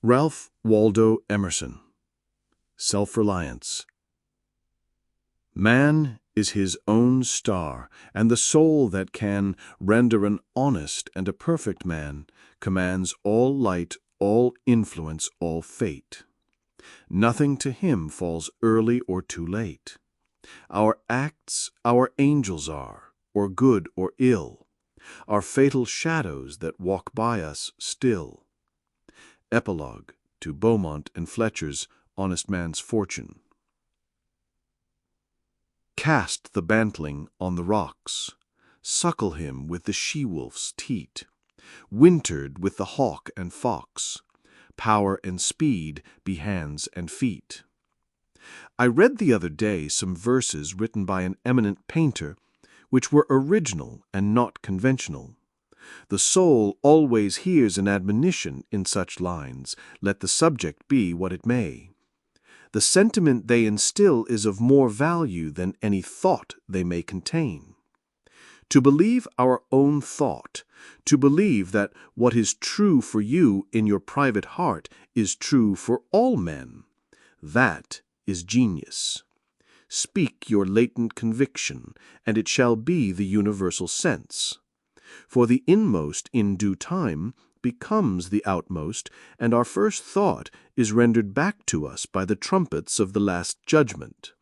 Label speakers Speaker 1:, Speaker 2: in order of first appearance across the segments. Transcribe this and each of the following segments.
Speaker 1: Ralph Waldo Emerson. Self-reliance. Man is his own star, and the soul that can render an honest and a perfect man commands all light, all influence, all fate. Nothing to him falls early or too late. Our acts our angels are, or good or ill, are fatal shadows that walk by us still. Epilogue to Beaumont and Fletcher's Honest Man's Fortune. Cast the bantling on the rocks, suckle him with the she-wolf's teat, wintered with the hawk and fox, power and speed be hands and feet. I read the other day some verses written by an eminent painter, which were original and not conventional. The soul always hears an admonition in such lines, let the subject be what it may. The sentiment they instill is of more value than any thought they may contain. To believe our own thought, to believe that what is true for you in your private heart is true for all men, that is genius. Speak your latent conviction, and it shall be the universal sense. For the inmost in due time becomes the outmost, and our first thought is rendered back to us by the trumpets of the last judgment.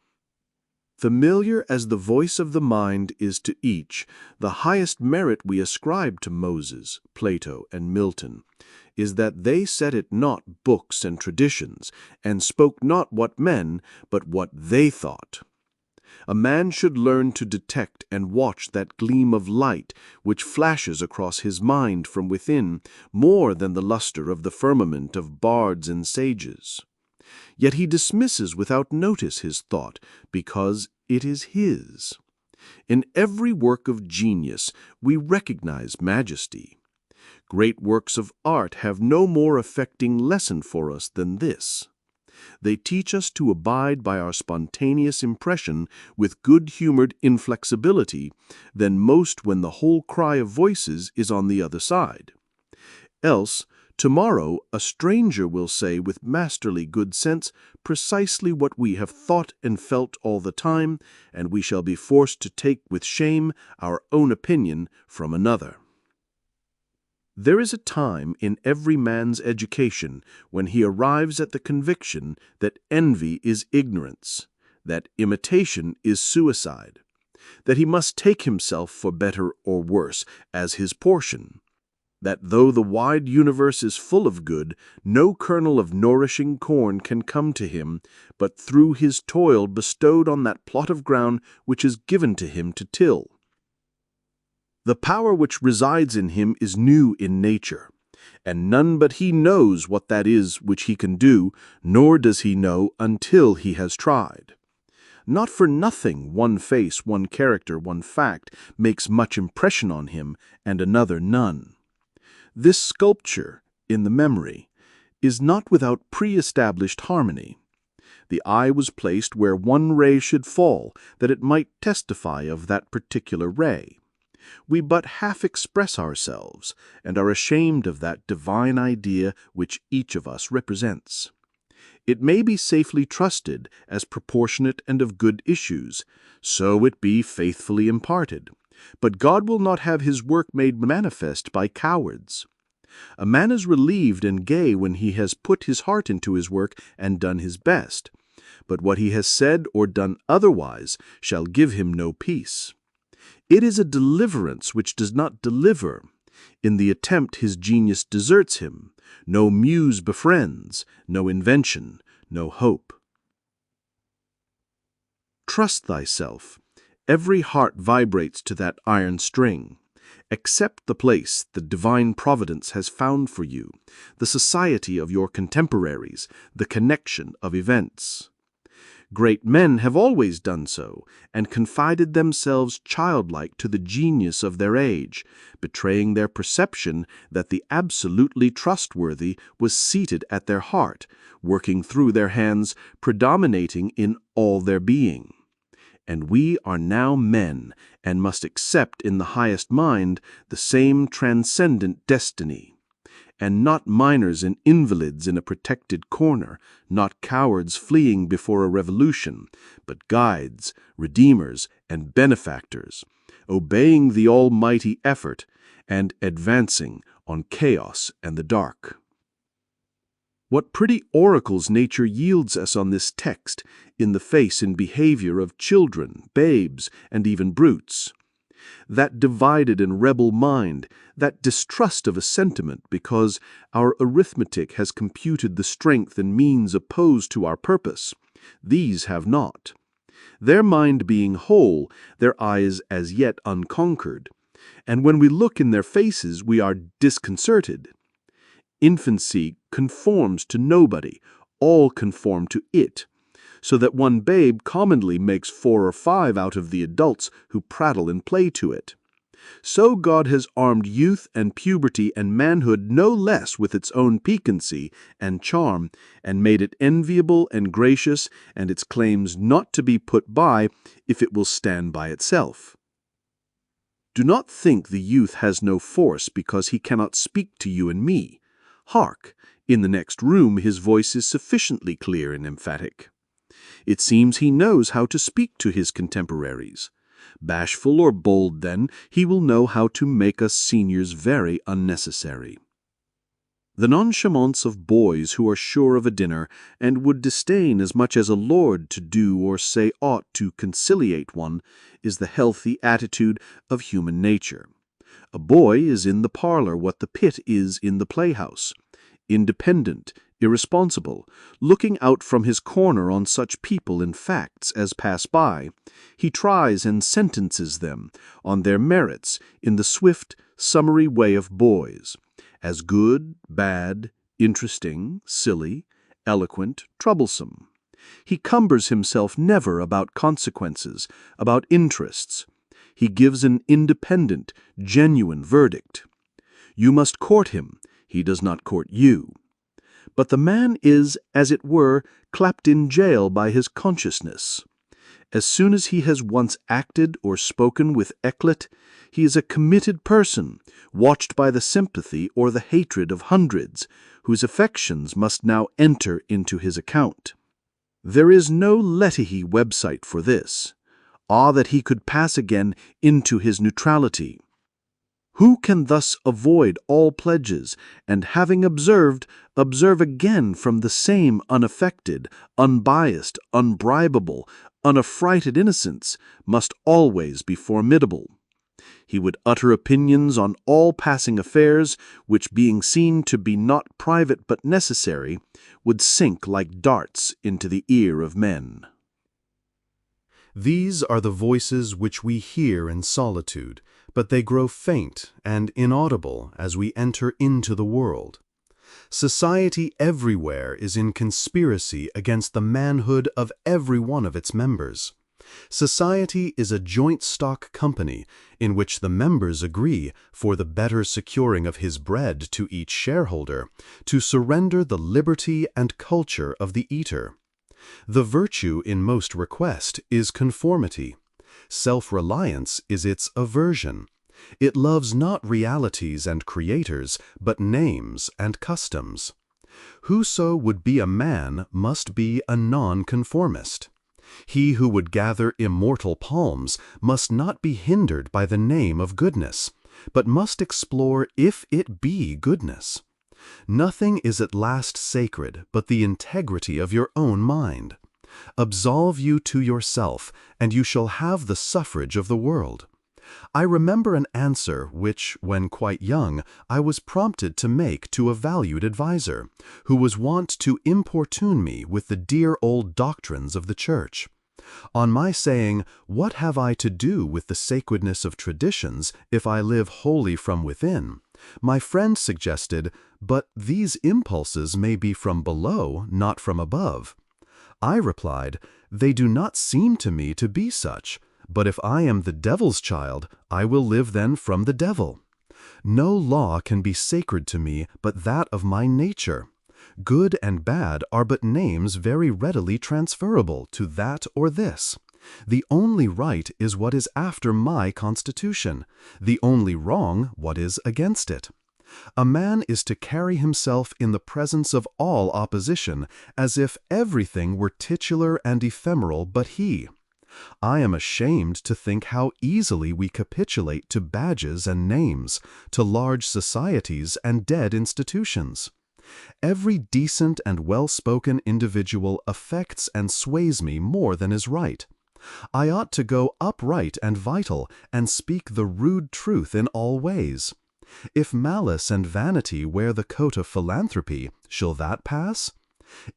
Speaker 1: Familiar as the voice of the mind is to each, the highest merit we ascribe to Moses, Plato, and Milton is that they set it not books and traditions, and spoke not what men, but what they thought. A man should learn to detect and watch that gleam of light which flashes across his mind from within more than the luster of the firmament of bards and sages. Yet he dismisses without notice his thought, because it is his. In every work of genius we recognize majesty. Great works of art have no more affecting lesson for us than this. They teach us to abide by our spontaneous impression with good-humored inflexibility than most when the whole cry of voices is on the other side. Else, tomorrow a stranger will say with masterly good sense precisely what we have thought and felt all the time, and we shall be forced to take with shame our own opinion from another. There is a time in every man's education when he arrives at the conviction that envy is ignorance, that imitation is suicide, that he must take himself for better or worse as his portion, that though the wide universe is full of good, no kernel of nourishing corn can come to him but through his toil bestowed on that plot of ground which is given to him to till. The power which resides in him is new in nature, and none but he knows what that is which he can do, nor does he know until he has tried. Not for nothing one face, one character, one fact makes much impression on him, and another none. This sculpture, in the memory, is not without pre-established harmony. The eye was placed where one ray should fall, that it might testify of that particular ray. We but half express ourselves, and are ashamed of that divine idea which each of us represents. It may be safely trusted as proportionate and of good issues, so it be faithfully imparted. But God will not have his work made manifest by cowards. A man is relieved and gay when he has put his heart into his work and done his best, but what he has said or done otherwise shall give him no peace. It is a deliverance which does not deliver. In the attempt his genius deserts him. No muse befriends, no invention, no hope. Trust thyself. Every heart vibrates to that iron string. Accept the place the divine providence has found for you, the society of your contemporaries, the connection of events. Great men have always done so, and confided themselves childlike to the genius of their age, betraying their perception that the absolutely trustworthy was seated at their heart, working through their hands, predominating in all their being. And we are now men, and must accept in the highest mind the same transcendent destiny. and not minors and invalids in a protected corner, not cowards fleeing before a revolution, but guides, redeemers, and benefactors, obeying the almighty effort and advancing on chaos and the dark. What pretty oracles nature yields us on this text in the face and behavior of children, babes, and even brutes. That divided and rebel mind, that distrust of a sentiment because our arithmetic has computed the strength and means opposed to our purpose, these have not. Their mind being whole, their eyes as yet unconquered, and when we look in their faces we are disconcerted. Infancy conforms to nobody, all conform to it, so that one babe commonly makes 4 or 5 out of the adults who prattle and play to it. So God has armed youth and puberty and manhood no less with its own piquancy and charm, and made it enviable and gracious, and its claims not to be put by if it will stand by itself. Do not think the youth has no force because he cannot speak to you and me. Hark! In the next room his voice is sufficiently clear and emphatic. It seems he knows how to speak to his contemporaries. Bashful or bold, then, he will know how to make us seniors very unnecessary. The nonchalance of boys who are sure of a dinner, and would disdain as much as a lord to do or say aught to conciliate one, is the healthy attitude of human nature. A boy is in the parlor what the pit is in the playhouse, independent, irresponsible, looking out from his corner on such people and facts as pass by. He tries and sentences them on their merits in the swift, summary way of boys, as good, bad, interesting, silly, eloquent, troublesome. He cumbers himself never about consequences, about interests. He gives an independent, genuine verdict. You must court him, he does not court you. But the man is, as it were, clapped in jail by his consciousness. As soon as he has once acted or spoken with éclat, he is a committed person, watched by the sympathy or the hatred of hundreds, whose affections must now enter into his account. There is no Lettihy website for this. Ah, that he could pass again into his neutrality. Who can thus avoid all pledges, and having observed, observe again from the same unaffected, unbiased, unbribable, unaffrighted innocence, must always be formidable. He would utter opinions on all passing affairs, which being seen to be not private but necessary, would sink like darts into the ear of men.
Speaker 2: These are the voices which we hear in solitude, but they grow faint and inaudible as we enter into the world. Society everywhere is in conspiracy against the manhood of every one of its members. Society is a joint stock company in which the members agree, for the better securing of his bread to each shareholder, to surrender the liberty and culture of the eater. The virtue in most request is conformity. Self-reliance is its aversion. It loves not realities and creators, but names and customs. Whoso would be a man must be a nonconformist. He who would gather immortal palms must not be hindered by the name of goodness, but must explore if it be goodness. Nothing is at last sacred but the integrity of your own mind. Absolve you to yourself, and you shall have the suffrage of the world. I remember an answer which, when quite young, I was prompted to make to a valued adviser, who was wont to importune me with the dear old doctrines of the Church. On my saying, "What have I to do with the sacredness of traditions if I live wholly from within?" my friend suggested, "But these impulses may be from below, not from above." I replied, "They do not seem to me to be such, but if I am the devil's child, I will live then from the devil. No law can be sacred to me but that of my nature. Good and bad are but names very readily transferable to that or this. The only right is what is after my constitution, the only wrong what is against it. A man is to carry himself in the presence of all opposition, as if everything were titular and ephemeral but he. I am ashamed to think how easily we capitulate to badges and names, to large societies and dead institutions. Every decent and well-spoken individual affects and sways me more than is right. I ought to go upright and vital, and speak the rude truth in all ways. If malice and vanity wear the coat of philanthropy, shall that pass?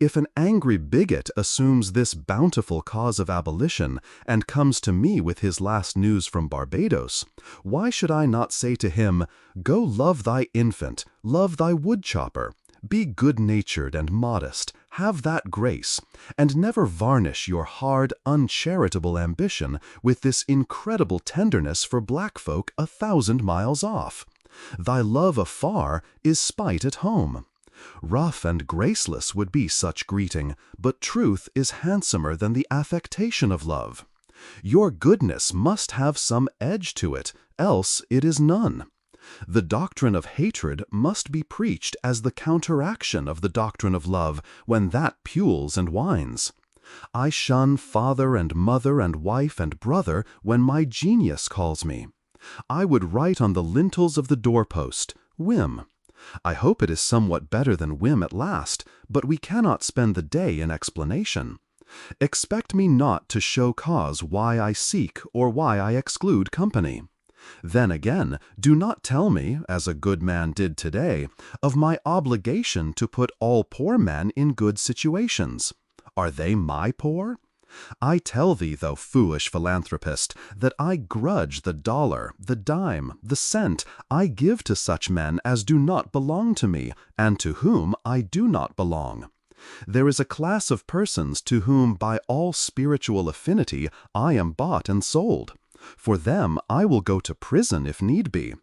Speaker 2: If an angry bigot assumes this bountiful cause of abolition, and comes to me with his last news from Barbados, why should I not say to him, "Go love thy infant, love thy woodchopper, be good-natured and modest, have that grace, and never varnish your hard, uncharitable ambition with this incredible tenderness for black folk 1,000 miles off. Thy love afar is spite at home." Rough and graceless would be such greeting, but truth is handsomer than the affectation of love. Your goodness must have some edge to it, else it is none. The doctrine of hatred must be preached as the counteraction of the doctrine of love when that pules and whines. I shun father and mother and wife and brother when my genius calls me. I would write on the lintels of the doorpost, whim. I hope it is somewhat better than whim at last, but we cannot spend the day in explanation. Expect me not to show cause why I seek or why I exclude company. Then again, do not tell me, as a good man did today, of my obligation to put all poor men in good situations. Are they my poor? I tell thee, thou foolish philanthropist, that I grudge the dollar, the dime, the cent I give to such men as do not belong to me, and to whom I do not belong. There is a class of persons to whom by all spiritual affinity I am bought and sold. For them I will go to prison if need be.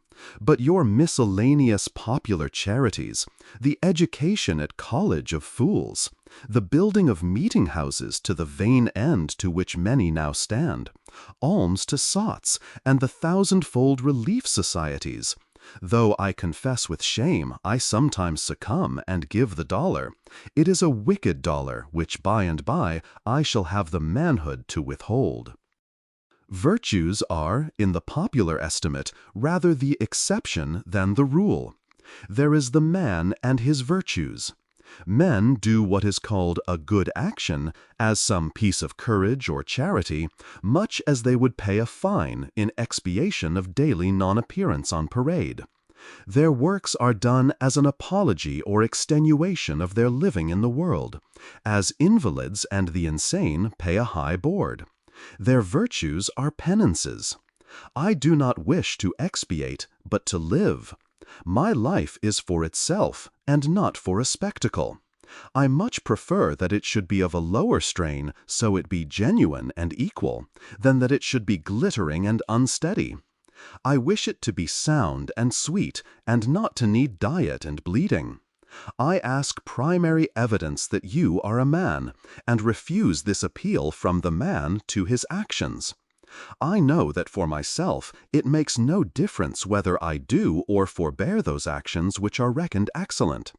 Speaker 2: But your miscellaneous popular charities, the education at college of fools, the building of meeting-houses to the vain end to which many now stand, alms to sots, and the thousand-fold relief societies, though I confess with shame I sometimes succumb and give the dollar, it is a wicked dollar which by and by I shall have the manhood to withhold. Virtues are, in the popular estimate, rather the exception than the rule. There is the man and his virtues. Men do what is called a good action, as some piece of courage or charity, much as they would pay a fine in expiation of daily non-appearance on parade. Their works are done as an apology or extenuation of their living in the world, as invalids and the insane pay a high board. Their virtues are penances. I do not wish to expiate, but to live. My life is for itself, and not for a spectacle. I much prefer that it should be of a lower strain, so it be genuine and equal, than that it should be glittering and unsteady. I wish it to be sound and sweet, and not to need diet and bleeding. I ask primary evidence that you are a man, and refuse this appeal from the man to his actions. I know that for myself it makes no difference whether I do or forbear those actions which are reckoned excellent.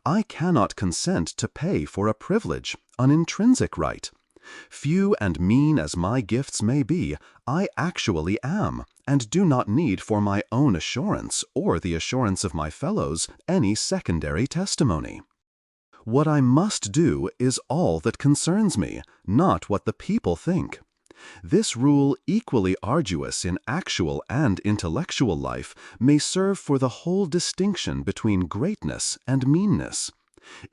Speaker 2: I cannot consent to pay for a privilege, an intrinsic right. Few and mean as my gifts may be, I actually am, and do not need for my own assurance or the assurance of my fellows any secondary testimony. What I must do is all that concerns me, not what the people think. This rule, equally arduous in actual and intellectual life, may serve for the whole distinction between greatness and meanness.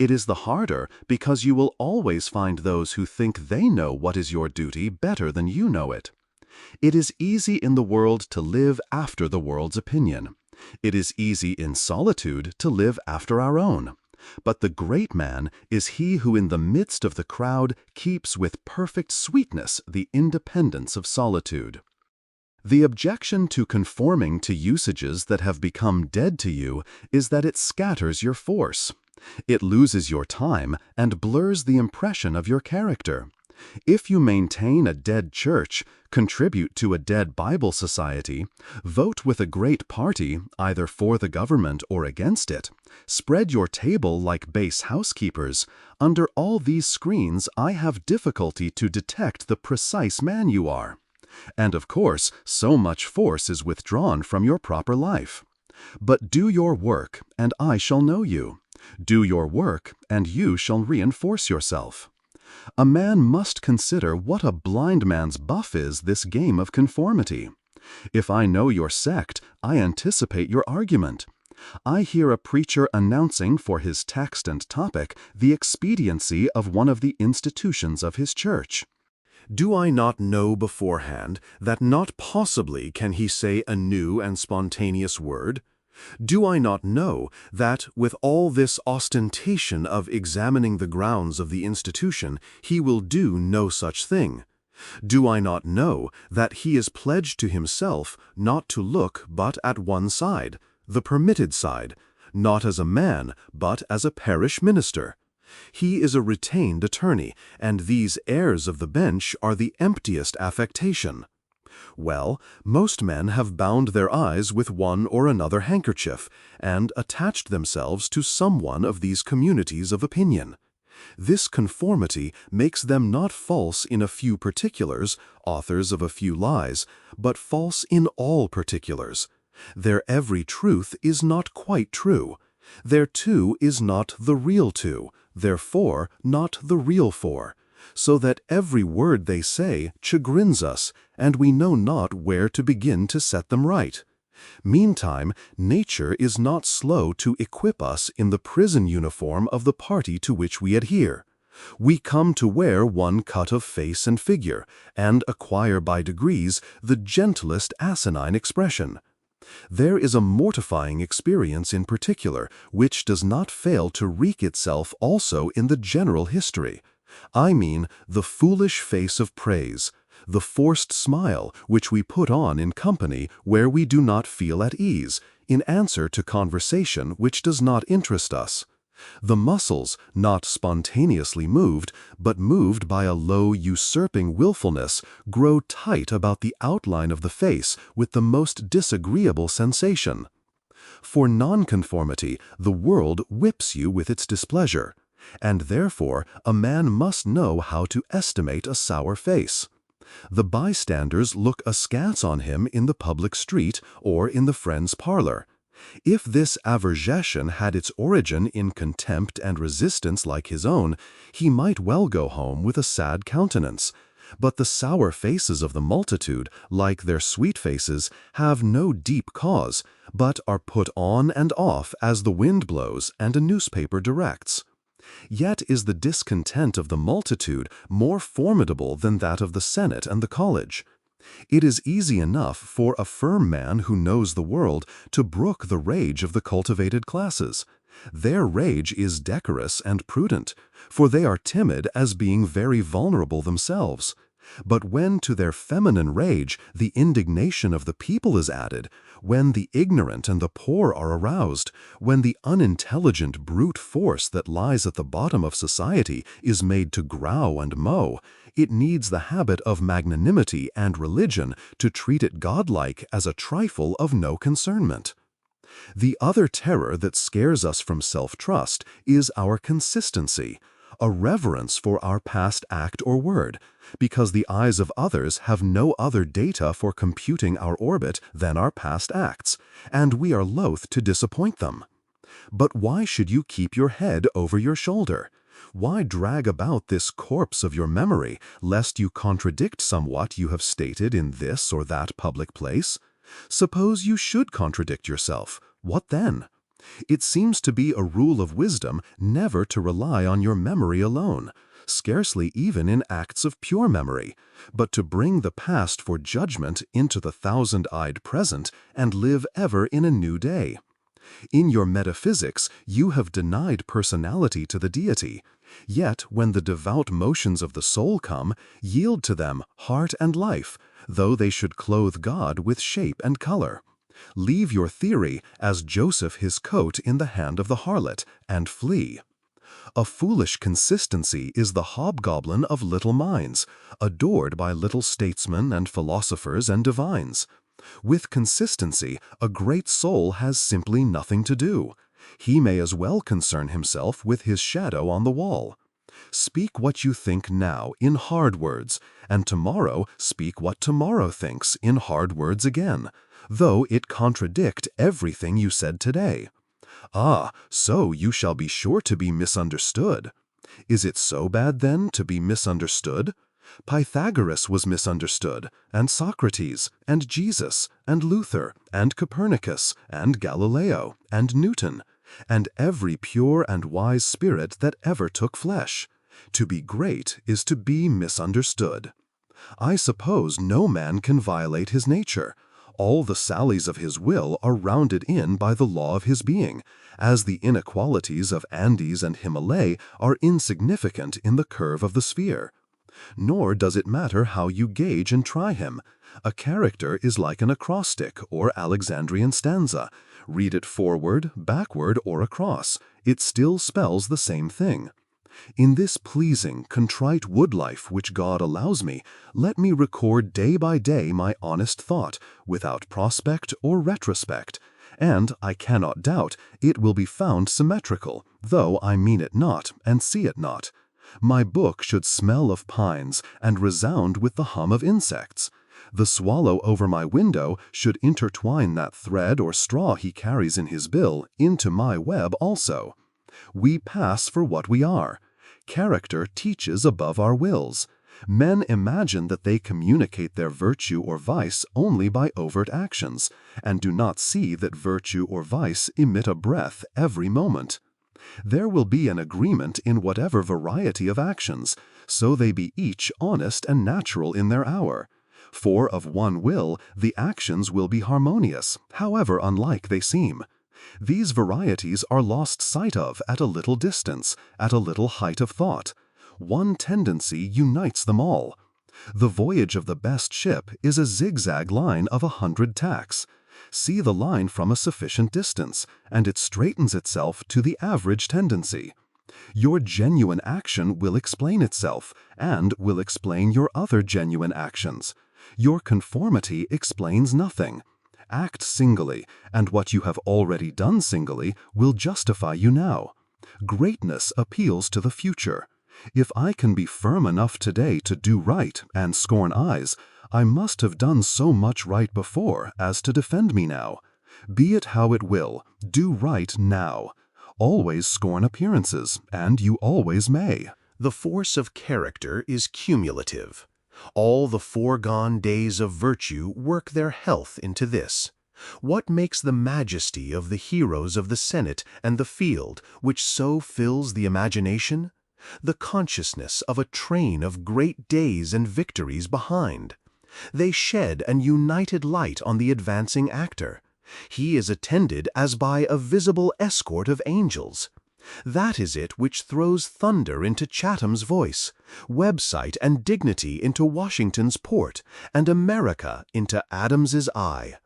Speaker 2: It is the harder because you will always find those who think they know what is your duty better than you know it. It is easy in the world to live after the world's opinion. It is easy in solitude to live after our own. But the great man is he who in the midst of the crowd keeps with perfect sweetness the independence of solitude. The objection to conforming to usages that have become dead to you is that it scatters your force. It loses your time and blurs the impression of your character. If you maintain a dead church, contribute to a dead Bible society, vote with a great party, either for the government or against it, spread your table like base housekeepers, under all these screens I have difficulty to detect the precise man you are. And of course, so much force is withdrawn from your proper life. But do your work, and I shall know you. Do your work, and you shall reinforce yourself. A man must consider what a blind man's buff is this game of conformity. If I know your sect, I anticipate your argument. I hear a preacher announcing for his text and topic the expediency of one of the institutions of his church. Do I not know beforehand that not possibly can he say a new and spontaneous word? Do I not know that, with all this ostentation of examining the grounds of the institution, he will do no such thing? Do I not know that he is pledged to himself not to look but at one side, the permitted side, not as a man, but as a parish minister? He is a retained attorney, and these heirs of the bench are the emptiest affectation. Well, most men have bound their eyes with one or another handkerchief, and attached themselves to some one of these communities of opinion. This conformity makes them not false in a few particulars, authors of a few lies, but false in all particulars. Their every truth is not quite true. Their two is not the real two, their four not the real four, so that every word they say chagrins us, and we know not where to begin to set them right. Meantime, nature is not slow to equip us in the prison uniform of the party to which we adhere. We come to wear one cut of face and figure, and acquire by degrees the gentlest asinine expression. There is a mortifying experience in particular, which does not fail to wreak itself also in the general history. I mean the foolish face of praise, the forced smile which we put on in company where we do not feel at ease, in answer to conversation which does not interest us. The muscles, not spontaneously moved, but moved by a low usurping willfulness, grow tight about the outline of the face with the most disagreeable sensation. For nonconformity, the world whips you with its displeasure, and therefore a man must know how to estimate a sour face. The bystanders look askance on him in the public street or in the friend's parlor. If this aversion had its origin in contempt and resistance like his own, he might well go home with a sad countenance. But the sour faces of the multitude, like their sweet faces, have no deep cause, but are put on and off as the wind blows and a newspaper directs. Yet is the discontent of the multitude more formidable than that of the Senate and the college. It is easy enough for a firm man who knows the world to brook the rage of the cultivated classes. Their rage is decorous and prudent, for they are timid as being very vulnerable themselves. But when to their feminine rage the indignation of the people is added, when the ignorant and the poor are aroused, when the unintelligent brute force that lies at the bottom of society is made to growl and mow, it needs the habit of magnanimity and religion to treat it godlike as a trifle of no concernment. The other terror that scares us from self-trust is our consistency, a reverence for our past act or word, because the eyes of others have no other data for computing our orbit than our past acts, and we are loath to disappoint them. But why should you keep your head over your shoulder? Why drag about this corpse of your memory, lest you contradict somewhat you have stated in this or that public place? Suppose you should contradict yourself, what then? It seems to be a rule of wisdom never to rely on your memory alone, scarcely even in acts of pure memory, but to bring the past for judgment into the thousand-eyed present and live ever in a new day. In your metaphysics, you have denied personality to the deity, yet when the devout motions of the soul come, yield to them heart and life, though they should clothe God with shape and color. Leave your theory as Joseph his coat in the hand of the harlot, and flee. A foolish consistency is the hobgoblin of little minds, adored by little statesmen and philosophers and divines. With consistency, a great soul has simply nothing to do. He may as well concern himself with his shadow on the wall. Speak what you think now in hard words, and tomorrow speak what tomorrow thinks in hard words again, though it contradict everything you said today. Ah, so you shall be sure to be misunderstood. Is it so bad, then, to be misunderstood? Pythagoras was misunderstood, and Socrates, and Jesus, and Luther, and Copernicus, and Galileo, and Newton, and every pure and wise spirit that ever took flesh. To be great is to be misunderstood. I suppose no man can violate his nature. All the sallies of his will are rounded in by the law of his being, as the inequalities of Andes and Himalaya are insignificant in the curve of the sphere. Nor does it matter how you gauge and try him. A character is like an acrostic or Alexandrian stanza. Read it forward, backward, or across. It still spells the same thing. In this pleasing, contrite wood life which God allows me, let me record day by day my honest thought, without prospect or retrospect, and, I cannot doubt, it will be found symmetrical, though I mean it not, and see it not. My book should smell of pines, and resound with the hum of insects. The swallow over my window should intertwine that thread or straw he carries in his bill into my web also. We pass for what we are. Character teaches above our wills. Men imagine that they communicate their virtue or vice only by overt actions, and do not see that virtue or vice emit a breath every moment. There will be an agreement in whatever variety of actions, so they be each honest and natural in their hour. For of one will, the actions will be harmonious, however unlike they seem. These varieties are lost sight of at a little distance, at a little height of thought. One tendency unites them all. The voyage of the best ship is a zigzag line of 100 tacks. See the line from a sufficient distance, and it straightens itself to the average tendency. Your genuine action will explain itself, and will explain your other genuine actions. Your conformity explains nothing. Act singly, and what you have already done singly will justify you now. Greatness appeals to the future. If I can be firm enough today to do right and scorn eyes, I must have done so much right before as to defend me now. Be it how it will, do right now. Always scorn appearances, and you always may.
Speaker 3: The force of character is cumulative. All the foregone days of virtue work their health into this. What makes the majesty of the heroes of the Senate and the field, which so fills the imagination? The consciousness of a train of great days and victories behind. They shed an united light on the advancing actor. He is attended as by a visible escort of angels. That is it which throws thunder into Chatham's voice, Website and dignity into Washington's port, and America into Adams's eye.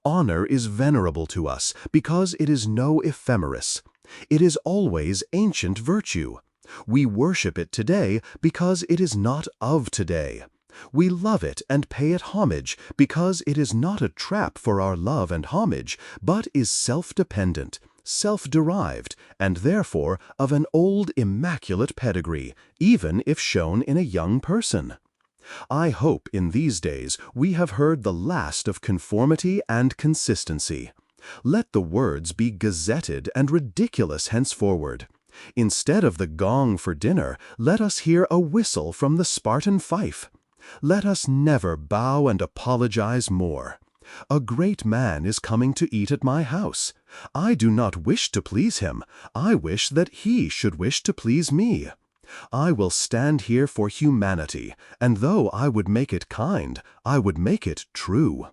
Speaker 3: Honor is venerable to us because it is no ephemeris. It is always ancient virtue. We worship it today because it is not of today. We love it and pay it homage because it is not a trap for our love and homage, but is self-dependent, self-derived, and therefore of an old immaculate pedigree, even if shown in a young person. I hope in these days we have heard the last of conformity and consistency. Let the words be gazetted and ridiculous henceforward. Instead of the gong for dinner, let us hear a whistle from the Spartan fife. Let us never bow and apologize more. A great man is coming to eat at my house. I do not wish to please him. I wish that he should wish to please me. I will stand here for humanity, and though I would make it kind, I would make it true.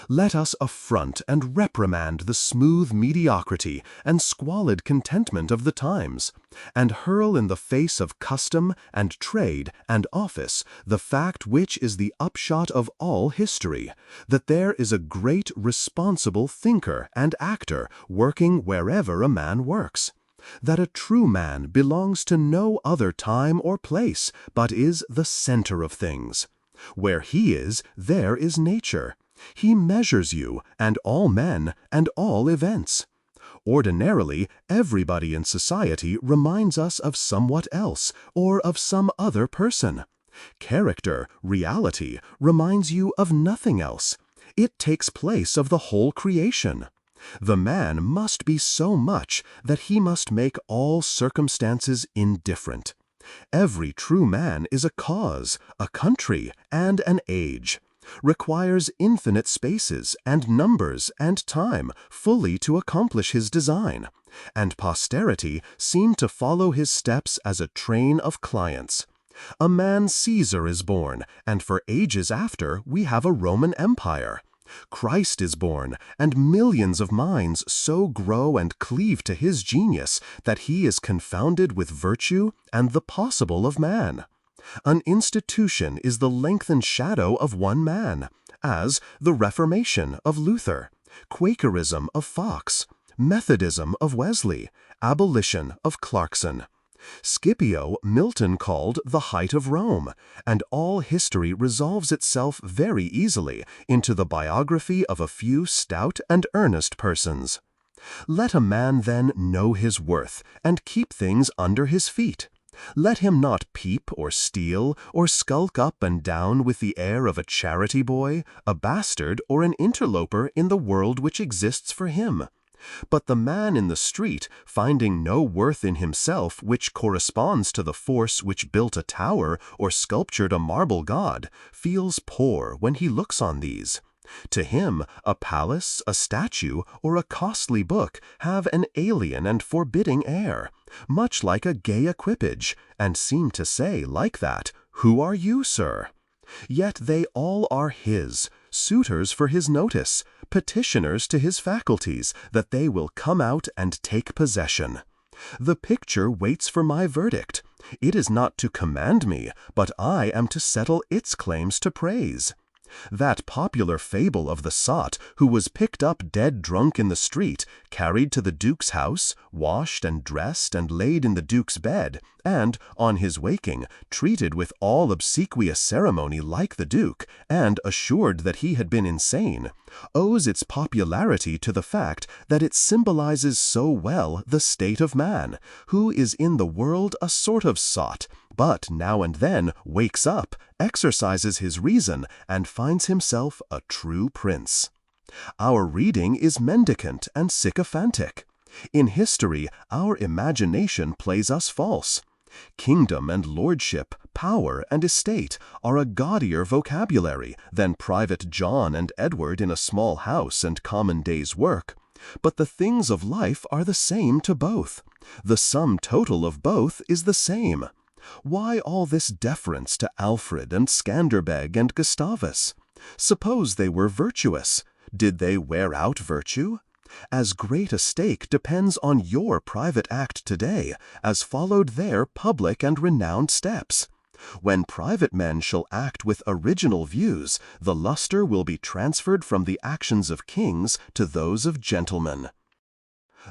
Speaker 3: Let us affront and reprimand the smooth mediocrity and squalid contentment of the times, and hurl in the face of custom and trade and office the fact which is the upshot of all history, that there is a great responsible thinker and actor working wherever a man works. that a true man belongs to no other time or place, but is the center of things. Where he is, there is nature. He measures you, and all men, and all events. Ordinarily, everybody in society reminds us of somewhat else, or of some other person. Character, reality, reminds you of nothing else. It takes place of the whole creation. The man must be so much that he must make all circumstances indifferent. Every true man is a cause, a country, and an age, requires infinite spaces and numbers and time fully to accomplish his design, and posterity seem to follow his steps as a train of clients. A man Caesar is born, and for ages after we have a Roman Empire. Christ is born, and millions of minds so grow and cleave to his genius that he is confounded with virtue and the possible of man. An institution is the lengthened shadow of one man, as the Reformation of Luther, Quakerism of Fox, Methodism of Wesley, abolition of Clarkson. Scipio Milton called the height of Rome, and all history resolves itself very easily into the biography of a few stout and earnest persons. Let a man then know his worth, and keep things under his feet. Let him not peep or steal, or skulk up and down with the air of a charity boy, a bastard, or an interloper in the world which exists for him. But the man in the street, finding no worth in himself which corresponds to the force which built a tower or sculptured a marble god, feels poor when he looks on these. To him, a palace, a statue, or a costly book have an alien and forbidding air, much like a gay equipage, and seem to say, like that, "Who are you, sir?" Yet they all are his, suitors for his notice, petitioners to his faculties, that they will come out and take possession. The picture waits for my verdict. It is not to command me, but I am to settle its claims to praise. That popular fable of the sot who was picked up dead drunk in the street, carried to the Duke's house, washed and dressed and laid in the Duke's bed, and, on his waking, treated with all obsequious ceremony like the Duke, and assured that he had been insane, owes its popularity to the fact that it symbolizes so well the state of man, who is in the world a sort of sot, but now and then wakes up, exercises his reason, and finds himself a true prince. Our reading is mendicant and sycophantic. In history, our imagination plays us false. Kingdom and lordship, power and estate are a gaudier vocabulary than Private John and Edward in a small house and common day's work. But the things of life are the same to both. The sum total of both is the same. Why all this deference to Alfred and Scanderbeg and Gustavus? Suppose they were virtuous. Did they wear out virtue? As great a stake depends on your private act today as followed their public and renowned steps. When private men shall act with original views, the luster will be transferred from the actions of kings to those of gentlemen.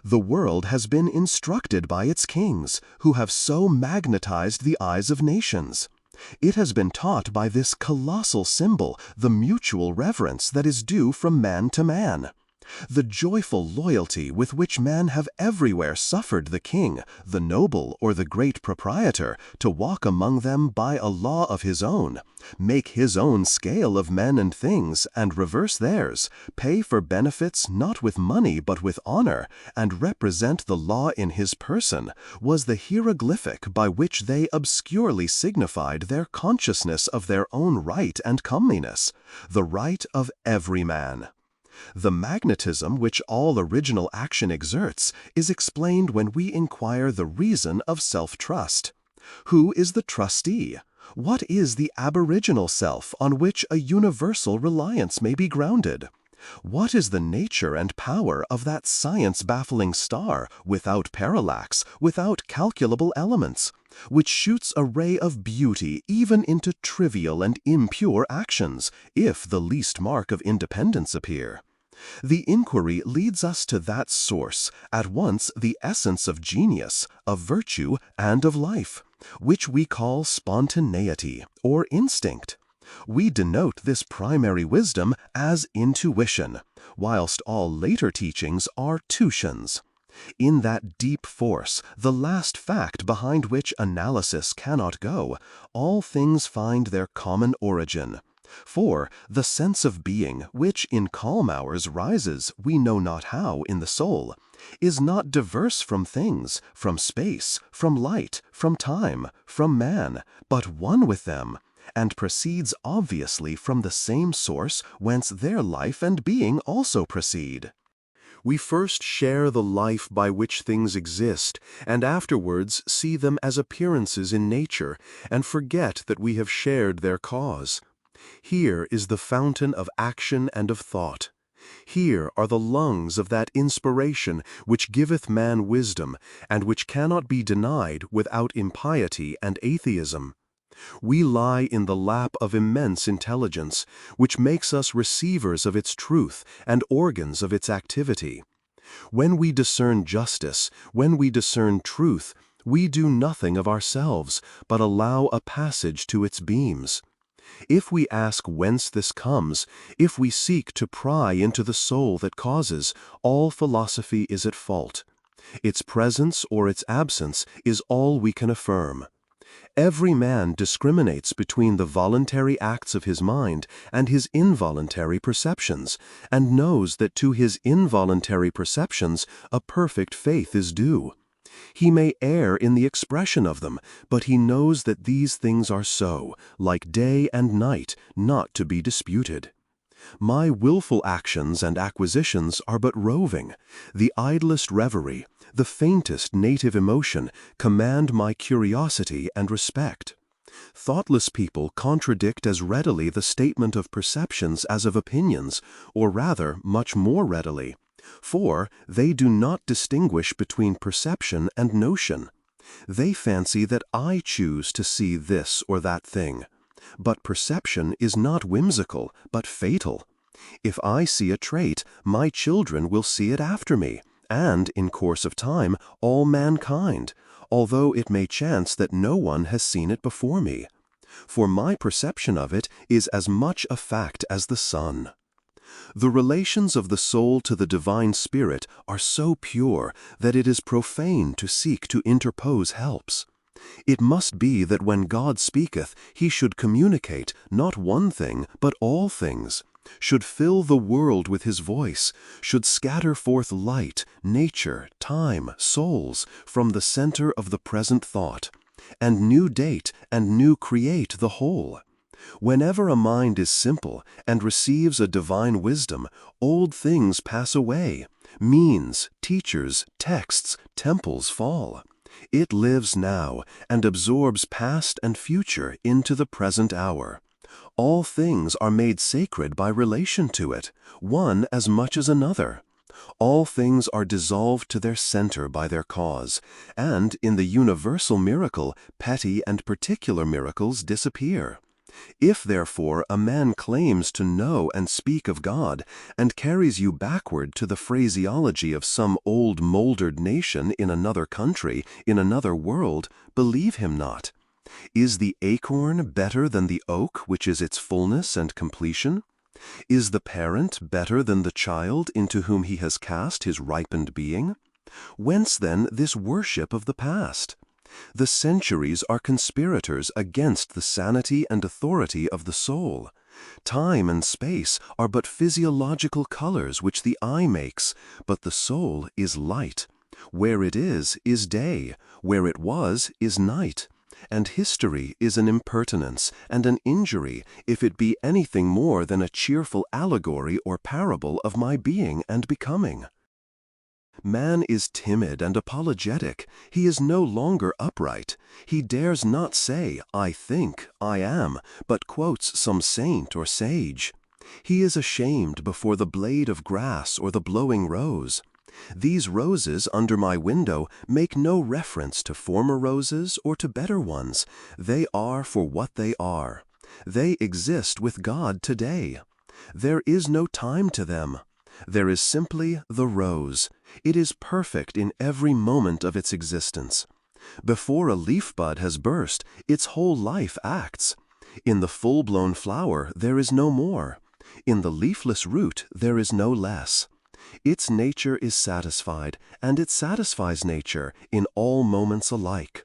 Speaker 3: The world has been instructed by its kings, who have so magnetized the eyes of nations. It has been taught by this colossal symbol the mutual reverence that is due from man to man. The joyful loyalty with which men have everywhere suffered the king, the noble, or the great proprietor to walk among them by a law of his own, make his own scale of men and things, and reverse theirs, pay for benefits not with money but with honor, and represent the law in his person, was the hieroglyphic by which they obscurely signified their consciousness of their own right and comeliness, the right of every man. The magnetism which all original action exerts is explained when we inquire the reason of self-trust. Who is the trustee? What is the aboriginal self on which a universal reliance may be grounded? What is the nature and power of that science-baffling star, without parallax, without calculable elements, which shoots a ray of beauty even into trivial and impure actions, if the least mark of independence appear? The inquiry leads us to that source, at once the essence of genius, of virtue, and of life, which we call spontaneity, or instinct. We denote this primary wisdom as intuition, whilst all later teachings are tuitions. In that deep force, the last fact behind which analysis cannot go, all things find their common origin. For the sense of being, which in calm hours rises we know not how in the soul, is not diverse from things, from space, from light, from time, from man, but one with them, and proceeds obviously from the same source whence their life and being also proceed. We first share the life by which things exist, and afterwards see them as appearances in nature, and forget that we have shared their cause. Here is the fountain of action and of thought. Here are the lungs of that inspiration which giveth man wisdom, and which cannot be denied without impiety and atheism. We lie in the lap of immense intelligence, which makes us receivers of its truth and organs of its activity. When we discern justice, when we discern truth, we do nothing of ourselves, but allow a passage to its beams. If we ask whence this comes, if we seek to pry into the soul that causes, all philosophy is at fault. Its presence or its absence is all we can affirm. Every man discriminates between the voluntary acts of his mind and his involuntary perceptions, and knows that to his involuntary perceptions a perfect faith is due. He may err in the expression of them, but he knows that these things are so, like day and night, not to be disputed. My willful actions and acquisitions are but roving. The idlest reverie, the faintest native emotion, command my curiosity and respect. Thoughtless people contradict as readily the statement of perceptions as of opinions, or rather, much more readily. For they do not distinguish between perception and notion. They fancy that I choose to see this or that thing. But perception is not whimsical, but fatal. If I see a trait, my children will see it after me, and, in course of time, all mankind, although it may chance that no one has seen it before me. For my perception of it is as much a fact as the sun. The relations of the soul to the divine spirit are so pure that it is profane to seek to interpose helps. It must be that when God speaketh, he should communicate not one thing, but all things, should fill the world with his voice, should scatter forth light, nature, time, souls, from the center of the present thought, and new date and new create the whole. Whenever a mind is simple and receives a divine wisdom, old things pass away, means, teachers, texts, temples fall. It lives now and absorbs past and future into the present hour. All things are made sacred by relation to it, one as much as another. All things are dissolved to their center by their cause, and in the universal miracle, petty and particular miracles disappear. If, therefore, a man claims to know and speak of God, and carries you backward to the phraseology of some old mouldered nation in another country, in another world, believe him not. Is the acorn better than the oak, which is its fullness and completion? Is the parent better than the child into whom he has cast his ripened being? Whence then this worship of the past? The centuries are conspirators against the sanity and authority of the soul. Time and space are but physiological colors which the eye makes, but the soul is light. Where it is day, where it was is night. And history is an impertinence and an injury if it be anything more than a cheerful allegory or parable of my being and becoming. Man is timid and apologetic. He is no longer upright. He dares not say, I think, I am, but quotes some saint or sage. He is ashamed before the blade of grass or the blowing rose. These roses under my window make no reference to former roses or to better ones. They are for what they are. They exist with God today. There is no time to them. There is simply the rose. It is perfect in every moment of its existence. Before a leaf bud has burst, its whole life acts. In the full-blown flower there is no more. In the leafless root there is no less. Its nature is satisfied, and it satisfies nature in all moments alike.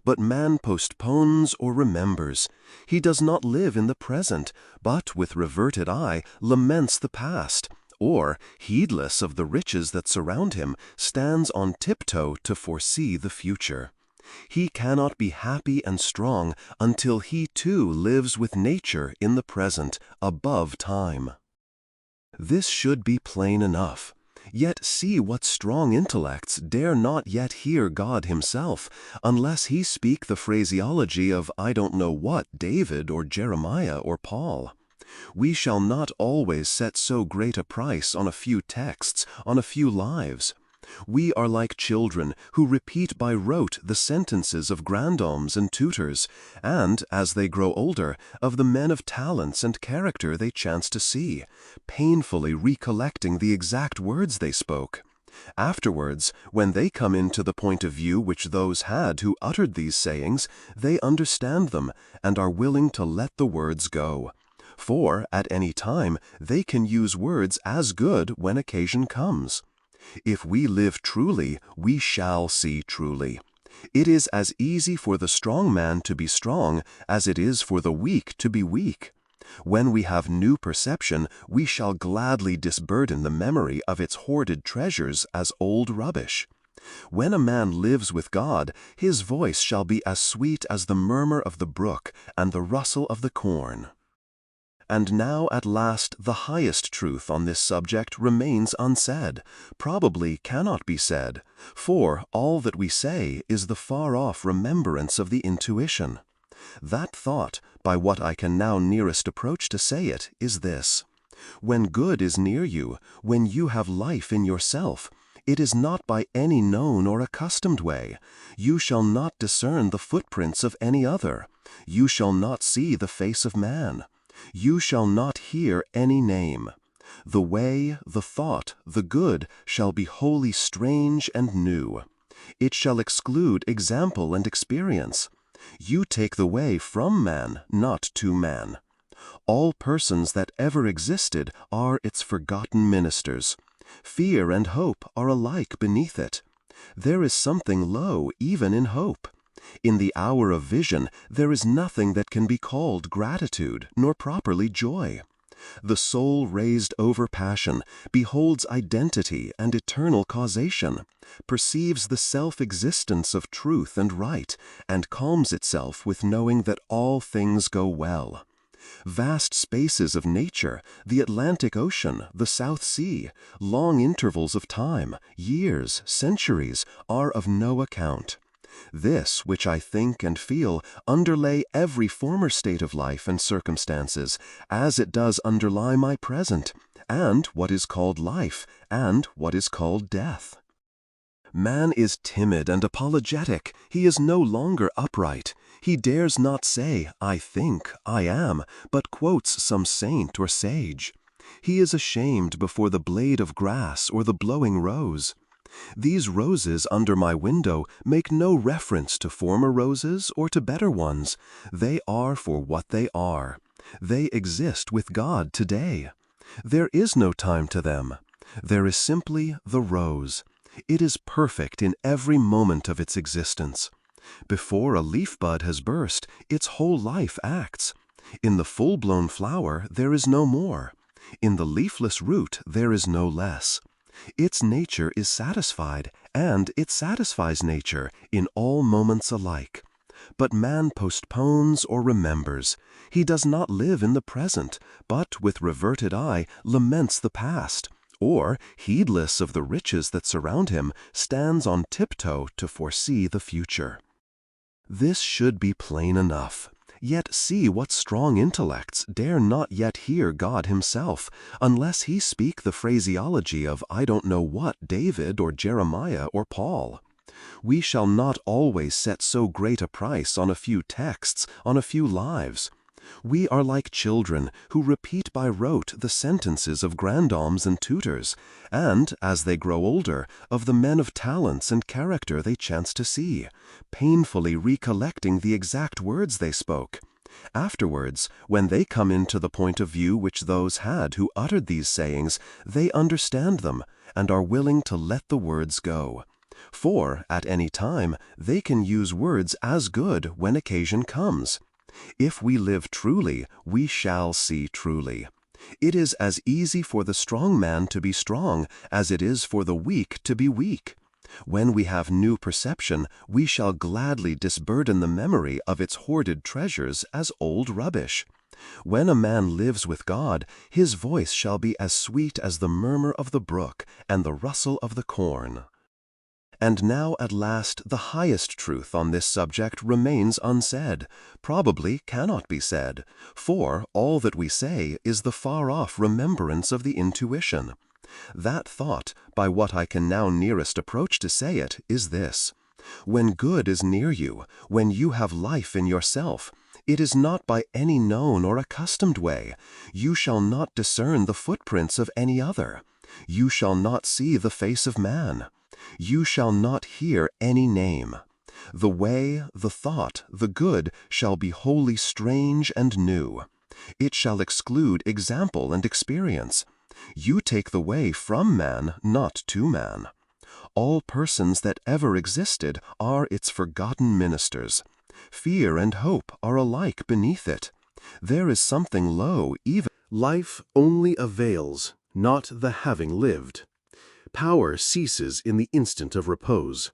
Speaker 3: But man postpones or remembers. He does not live in the present, but with reverted eye laments the past, or, heedless of the riches that surround him, stands on tiptoe to foresee the future. He cannot be happy and strong until he too lives with nature in the present, above time. This should be plain enough. Yet see what strong intellects dare not yet hear God himself, unless he speak the phraseology of I don't know what David or Jeremiah or Paul. We shall not always set so great a price on a few texts, on a few lives. We are like children who repeat by rote the sentences of grandames and tutors, and, as they grow older, of the men of talents and character they chance to see, painfully recollecting the exact words they spoke. Afterwards, when they come into the point of view which those had who uttered these sayings, they understand them, and are willing to let the words go. For, at any time, they can use words as good when occasion comes. If we live truly, we shall see truly. It is as easy for the strong man to be strong as it is for the weak to be weak. When we have new perception, we shall gladly disburden the memory of its hoarded treasures as old rubbish. When a man lives with God, his voice shall be as sweet as the murmur of the brook and the rustle of the corn. And now at last the highest truth on this subject remains unsaid, probably cannot be said, for all that we say is the far-off remembrance of the intuition. That thought, by what I can now nearest approach to say it, is this: when good is near you, when you have life in yourself, it is not by any known or accustomed way. You shall not discern the footprints of any other. You shall not see the face of man. You shall not hear any name. The way, the thought, the good shall be wholly strange and new. It shall exclude example and experience. You take the way from man, not to man. All persons that ever existed are its forgotten ministers. Fear and hope are alike beneath it. There is something low even in hope. In the hour of vision, there is nothing that can be called gratitude, nor properly joy. The soul raised over passion beholds identity and eternal causation, perceives the self-existence of truth and right, and calms itself with knowing that all things go well. Vast spaces of nature, the Atlantic Ocean, the South Sea, long intervals of time, years, centuries, are of no account. This, which I think and feel, underlay every former state of life and circumstances, as it does underlie my present, and what is called life, and what is called death. Man is timid and apologetic. He is no longer upright. He dares not say, I think, I am, but quotes some saint or sage. He is ashamed before the blade of grass or the blowing rose. These roses under my window make no reference to former roses or to better ones. They are for what they are. They exist with God today. There is no time to them. There is simply the rose. It is perfect in every moment of its existence. Before a leaf bud has burst, its whole life acts. In the full-blown flower there is no more. In the leafless root there is no less. Its nature is satisfied, and it satisfies nature in all moments alike. But man postpones or remembers. He does not live in the present, but with reverted eye laments the past, or, heedless of the riches that surround him, stands on tiptoe to foresee the future. This should be plain enough. Yet see what strong intellects dare not yet hear God himself, unless he speak the phraseology of I don't know what David or Jeremiah or Paul. We shall not always set so great a price on a few texts, on a few lives. We are like children who repeat by rote the sentences of grandames and tutors, and, as they grow older, of the men of talents and character they chance to see, painfully recollecting the exact words they spoke. Afterwards, when they come into the point of view which those had who uttered these sayings, they understand them, and are willing to let the words go. For, at any time, they can use words as good when occasion comes. If we live truly, we shall see truly. It is as easy for the strong man to be strong as it is for the weak to be weak. When we have new perception, we shall gladly disburden the memory of its hoarded treasures as old rubbish. When a man lives with God, his voice shall be as sweet as the murmur of the brook and the rustle of the corn. And now at last the highest truth on this subject remains unsaid, probably cannot be said, for all that we say is the far-off remembrance of the intuition. That thought, by what I can now nearest approach to say it, is this: when good is near you, when you have life in yourself, it is not by any known or accustomed way. You shall not discern the footprints of any other. You shall not see the face of man. You shall not hear any name. The way, the thought, the good shall be wholly strange and new. It shall exclude example and experience. You take the way from man, not to man. All persons that ever existed are its forgotten ministers. Fear and hope are alike beneath it. There is something low even.
Speaker 2: Life only avails, not the having lived. Power ceases in the instant of repose.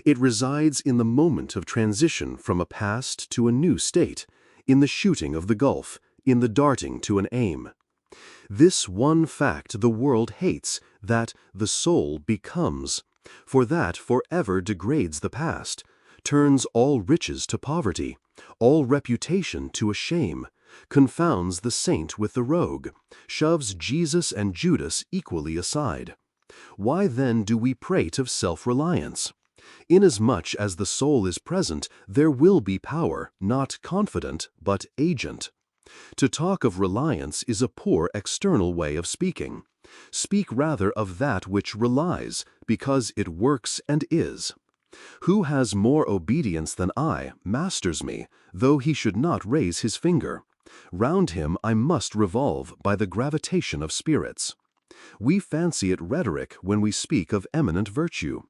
Speaker 2: It resides in the moment of transition from a past to a new state, in the shooting of the gulf, in the darting to an aim. This one fact the world hates, that the soul becomes, for that forever degrades the past, turns all riches to poverty, all reputation to a shame, confounds the saint with the rogue, shoves Jesus and Judas equally aside. Why then do we prate of self-reliance? Inasmuch as the soul is present, there will be power, not confident, but agent. To talk of reliance is a poor external way of speaking. Speak rather of that which relies, because it works and is. Who has more obedience than I masters me, though he should not raise his finger. Round him I must revolve by the gravitation of spirits. We fancy it rhetoric when we speak of eminent virtue.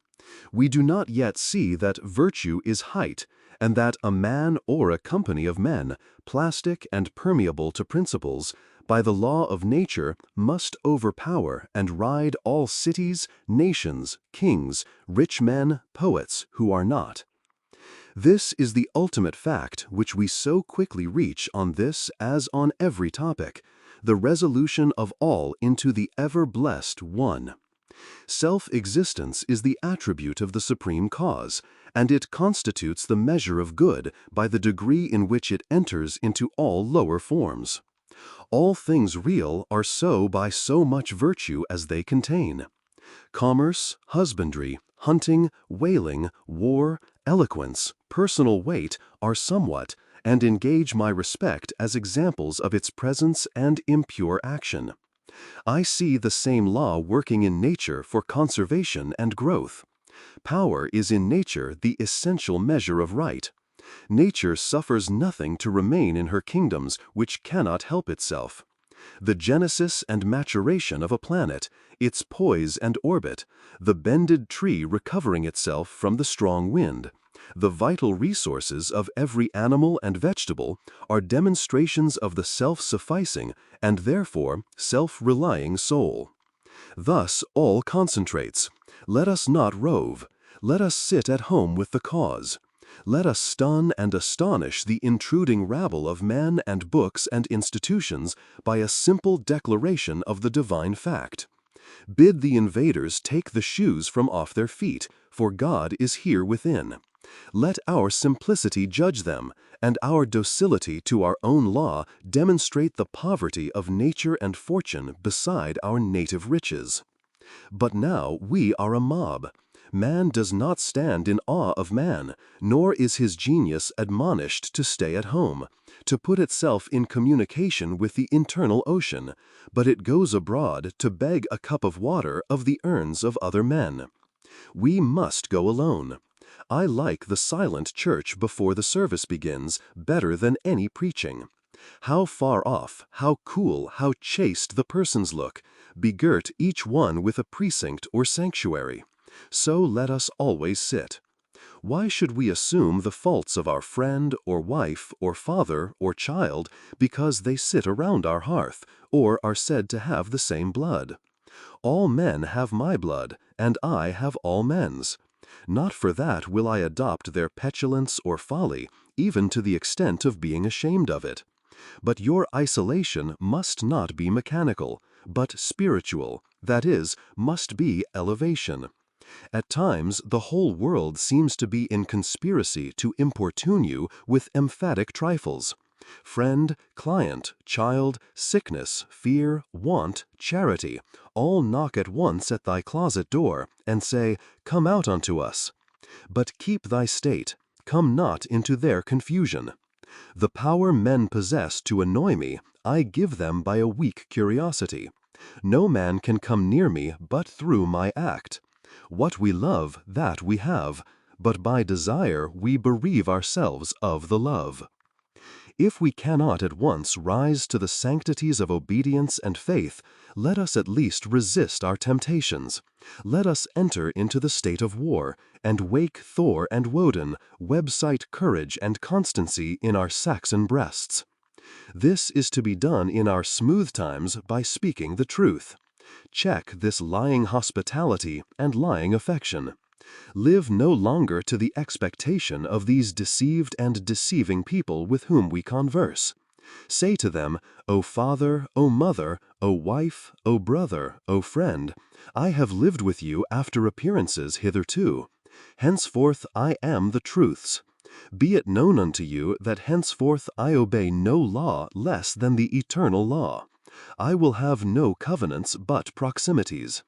Speaker 2: We do not yet see that virtue is height, and that a man or a company of men, plastic and permeable to principles, by the law of nature must overpower and ride all cities, nations, kings, rich men, poets, who are not. This is the ultimate fact which we so quickly reach on this as on every topic, the resolution of all into the ever-blessed One. Self-existence is the attribute of the Supreme Cause, and it constitutes the measure of good by the degree in which it enters into all lower forms. All things real are so by so much virtue as they contain. Commerce, husbandry, hunting, whaling, war, eloquence, personal weight are somewhat, and engage my respect as examples of its presence and impure action. I see the same law working in nature for conservation and growth. Power is in nature the essential measure of right. Nature suffers nothing to remain in her kingdoms which cannot help itself. The genesis and maturation of a planet, its poise and orbit, the bended tree recovering itself from the strong wind, the vital resources of every animal and vegetable are demonstrations of the self-sufficing and therefore self-relying soul. Thus all concentrates. Let us not rove. Let us sit at home with the cause. Let us stun and astonish the intruding rabble of men and books and institutions by a simple declaration of the divine fact. Bid the invaders take the shoes from off their feet, for God is here within. Let our simplicity judge them, and our docility to our own law demonstrate the poverty of nature and fortune beside our native riches. But now we are a mob.
Speaker 3: Man does not stand in awe of man, nor is his genius admonished to stay at home, to put itself in communication with the internal ocean, but it goes abroad to beg a cup of water of the urns of other men. We must go alone. I like the silent church before the service begins better than any preaching. How far off, how cool, how chaste the persons look, begirt each one with a precinct or sanctuary. So let us always sit. Why should we assume the faults of our friend or wife or father or child because they sit around our hearth or are said to have the same blood? All men have my blood, and I have all men's. Not for that will I adopt their petulance or folly, even to the extent of being ashamed of it. But your isolation must not be mechanical, but spiritual, that is, must be elevation. At times the whole world seems to be in conspiracy to importune you with emphatic trifles. Friend, client, child, sickness, fear, want, charity, all knock at once at thy closet door, and say, Come out unto us. But keep thy state, come not into their confusion. The power men possess to annoy me, I give them by a weak curiosity. No man can come near me but through my act. What we love, that we have, but by desire we bereave ourselves of the love. If we cannot at once rise to the sanctities of obedience and faith, let us at least resist our temptations. Let us enter into the state of war, and wake Thor and Woden, website courage and constancy in our Saxon breasts. This is to be done in our smooth times by speaking the truth. Check this lying hospitality and lying affection. Live no longer to the expectation of these deceived and deceiving people with whom we converse. Say to them, O father, O mother, O wife, O brother, O friend, I have lived with you after appearances hitherto. Henceforth I am the truth's. Be it known unto you that henceforth I obey no law less than the eternal law. I will have no covenants but proximities.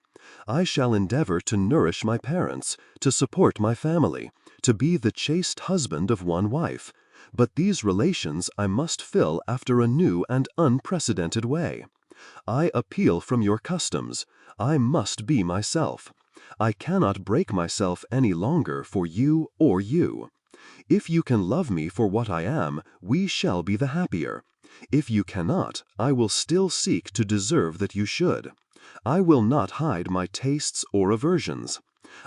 Speaker 3: I shall endeavor to nourish my parents, to support my family, to be the chaste husband of one wife, but these relations I must fill after a new and unprecedented way. I appeal from your customs. I must be myself. I cannot break myself any longer for you or you. If you can love me for what I am, we shall be the happier. If you cannot, I will still seek to deserve that you should. I will not hide my tastes or aversions.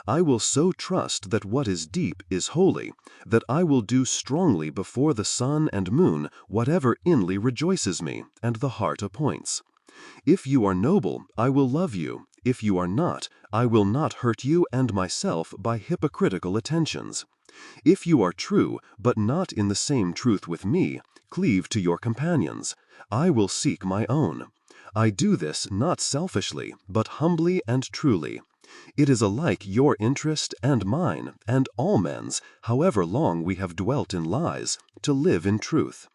Speaker 3: I will so trust that what is deep is holy, that I will do strongly before the sun and moon whatever inly rejoices me, and the heart appoints. If you are noble, I will love you. If you are not, I will not hurt you and myself by hypocritical attentions. If you are true, but not in the same truth with me, cleave to your companions. I will seek my own. I do this not selfishly, but humbly and truly. It is alike your interest and mine, and all men's, however long we have dwelt in lies, to live in truth.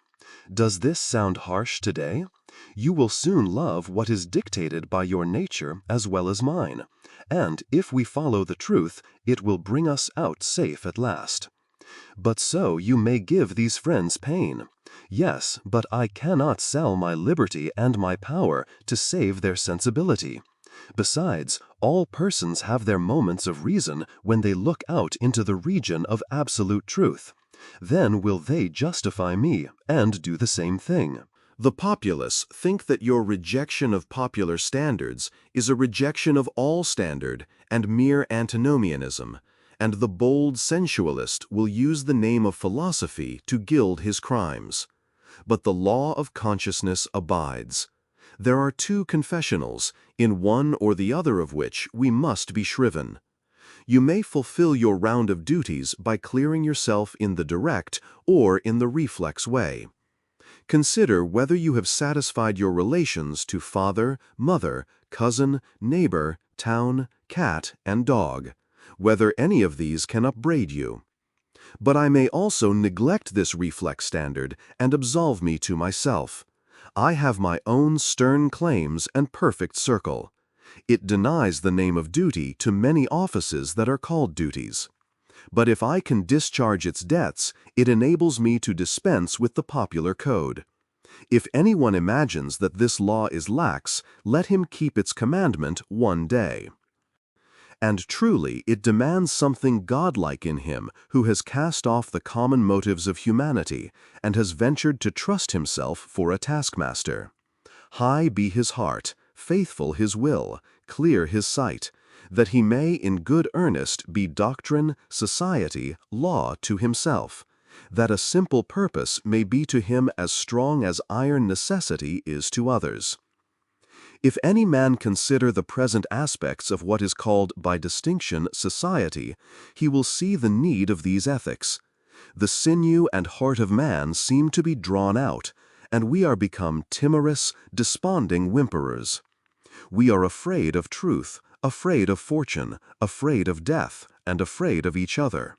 Speaker 3: Does this sound harsh today? You will soon love what is dictated by your nature as well as mine, and if we follow the truth, it will bring us out safe at last. But so you may give these friends pain. Yes, but I cannot sell my liberty and my power to save their sensibility. Besides, all persons have their moments of reason when they look out into the region of absolute truth. Then will they justify me and do the same thing.
Speaker 1: The populace think that your rejection of popular standards is a rejection of all standard and mere antinomianism, and the bold sensualist will use the name of philosophy to gild his crimes. But the law of consciousness abides. There are two confessionals, in one or the other of which we must be shriven. You may fulfill your round of duties by clearing yourself in the direct or in the reflex way. Consider whether you have satisfied your relations to father, mother, cousin, neighbor, town, cat, and dog, whether any of these can upbraid you. But I may also neglect this reflex standard and absolve me to myself. I have my own stern claims and perfect circle.
Speaker 3: It denies the name of duty to many offices that are called duties. But if I can discharge its debts, it enables me to dispense with the popular code. If anyone imagines that this law is lax, let him keep its commandment one day. And truly, it demands something godlike in him who has cast off the common motives of humanity and has ventured to trust himself for a taskmaster. High be his heart, faithful his will, clear his sight, that he may in good earnest be doctrine, society, law to himself, that a simple purpose may be to him as strong as iron necessity is to others. If any man consider the present aspects of what is called by distinction society, he will see the need of these ethics. The sinew and heart of man seem to be drawn out, and we are become timorous, desponding whimperers. We are afraid of truth, afraid of fortune, afraid of death, and afraid of each other.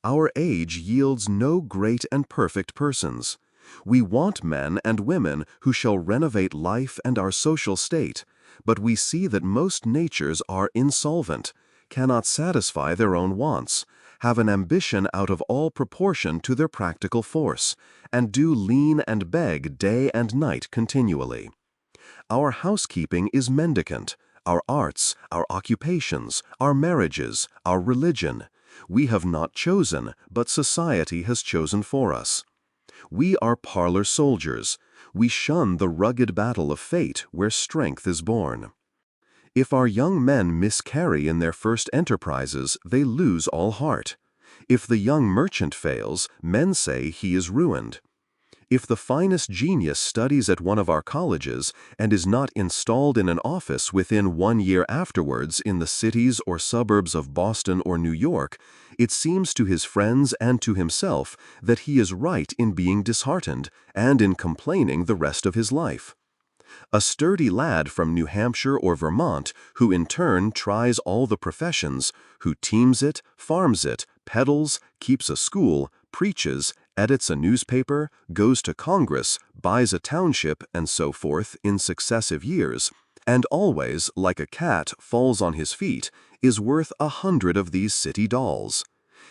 Speaker 3: Our age yields no great and perfect persons. We want men and women who shall renovate life and our social state, but we see that most natures are insolvent, cannot satisfy their own wants, have an ambition out of all proportion to their practical force, and do lean and beg day and night continually. Our housekeeping is mendicant, our arts, our occupations, our marriages, our religion. We have not chosen, but society has chosen for us. We are parlor soldiers. We shun the rugged battle of fate where strength is born. If our young men miscarry in their first enterprises, they lose all heart. If the young merchant fails, men say he is ruined. If the finest genius studies at one of our colleges and is not installed in an office within 1 year afterwards in the cities or suburbs of Boston or New York, it seems to his friends and to himself that he is right in being disheartened and in complaining the rest of his life. A sturdy lad from New Hampshire or Vermont, who in turn tries all the professions, who teams it, farms it, peddles, keeps a school, preaches, edits a newspaper, goes to Congress, buys a township, and so forth in successive years, and always, like a cat, falls on his feet, is worth 100 of these city dolls.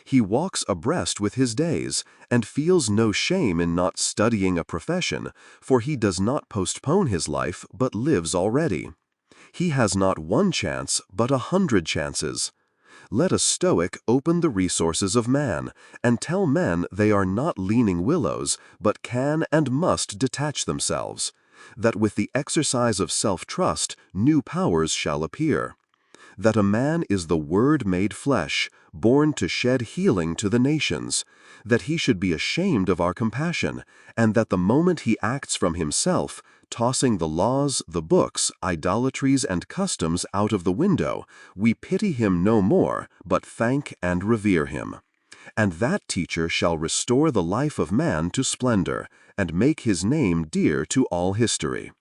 Speaker 3: He walks abreast with his days, and feels no shame in not studying a profession, for he does not postpone his life, but lives already. He has not 1 chance, but 100 chances. Let a Stoic open the resources of man, and tell men they are not leaning willows, but can and must detach themselves, that with the exercise of self-trust new powers shall appear, that a man is the Word made flesh, born to shed healing to the nations, that he should be ashamed of our compassion, and that the moment he acts from himself, tossing the laws, the books, idolatries, and customs out of the window, we pity him no more, but thank and revere him. And that teacher shall restore the life of man to splendor, and make his name dear to all history.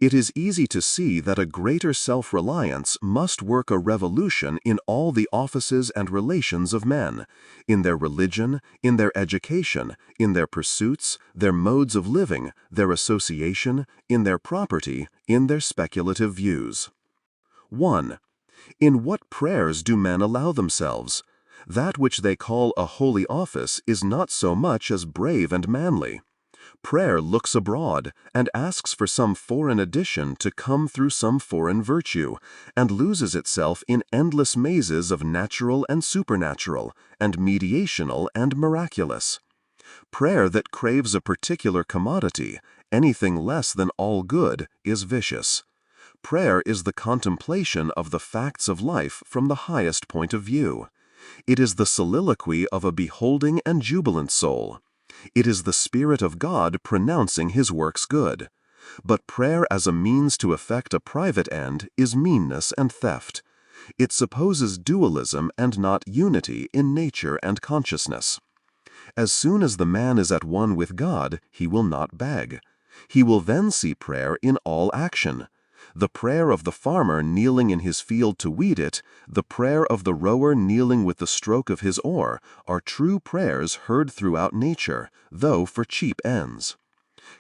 Speaker 3: It is easy to see that a greater self-reliance must work a revolution in all the offices and relations of men, in their religion, in their education, in their pursuits, their modes of living, their association, in their property, in their speculative views. 1. In what prayers do men allow themselves? That which they call a holy office is not so much as brave and manly. Prayer looks abroad and asks for some foreign addition to come through some foreign virtue, and loses itself in endless mazes of natural and supernatural, and mediational and miraculous. Prayer that craves a particular commodity, anything less than all good, is vicious. Prayer is the contemplation of the facts of life from the highest point of view. It is the soliloquy of a beholding and jubilant soul. It is the Spirit of God pronouncing His works good. But prayer as a means to effect a private end is meanness and theft. It supposes dualism and not unity in nature and consciousness. As soon as the man is at one with God, he will not beg. He will then see prayer in all action. The prayer of the farmer kneeling in his field to weed it, the prayer of the rower kneeling with the stroke of his oar, are true prayers heard throughout nature, though for cheap ends.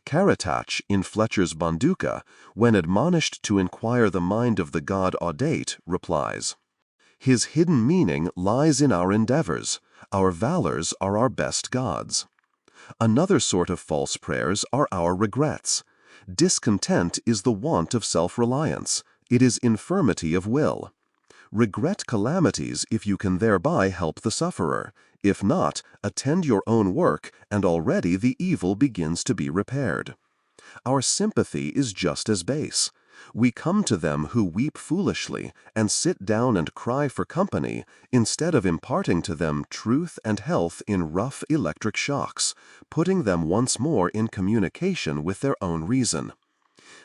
Speaker 3: Caratach in Fletcher's Bonduca, when admonished to inquire the mind of the god Audate, replies, "His hidden meaning lies in our endeavors. Our valors are our best gods." Another sort of false prayers are our regrets. Discontent is the want of self-reliance. It is infirmity of will. Regret calamities if you can thereby help the sufferer. If not, attend your own work, and already the evil begins to be repaired. Our sympathy is just as base. We come to them who weep foolishly, and sit down and cry for company, instead of imparting to them truth and health in rough electric shocks, putting them once more in communication with their own reason.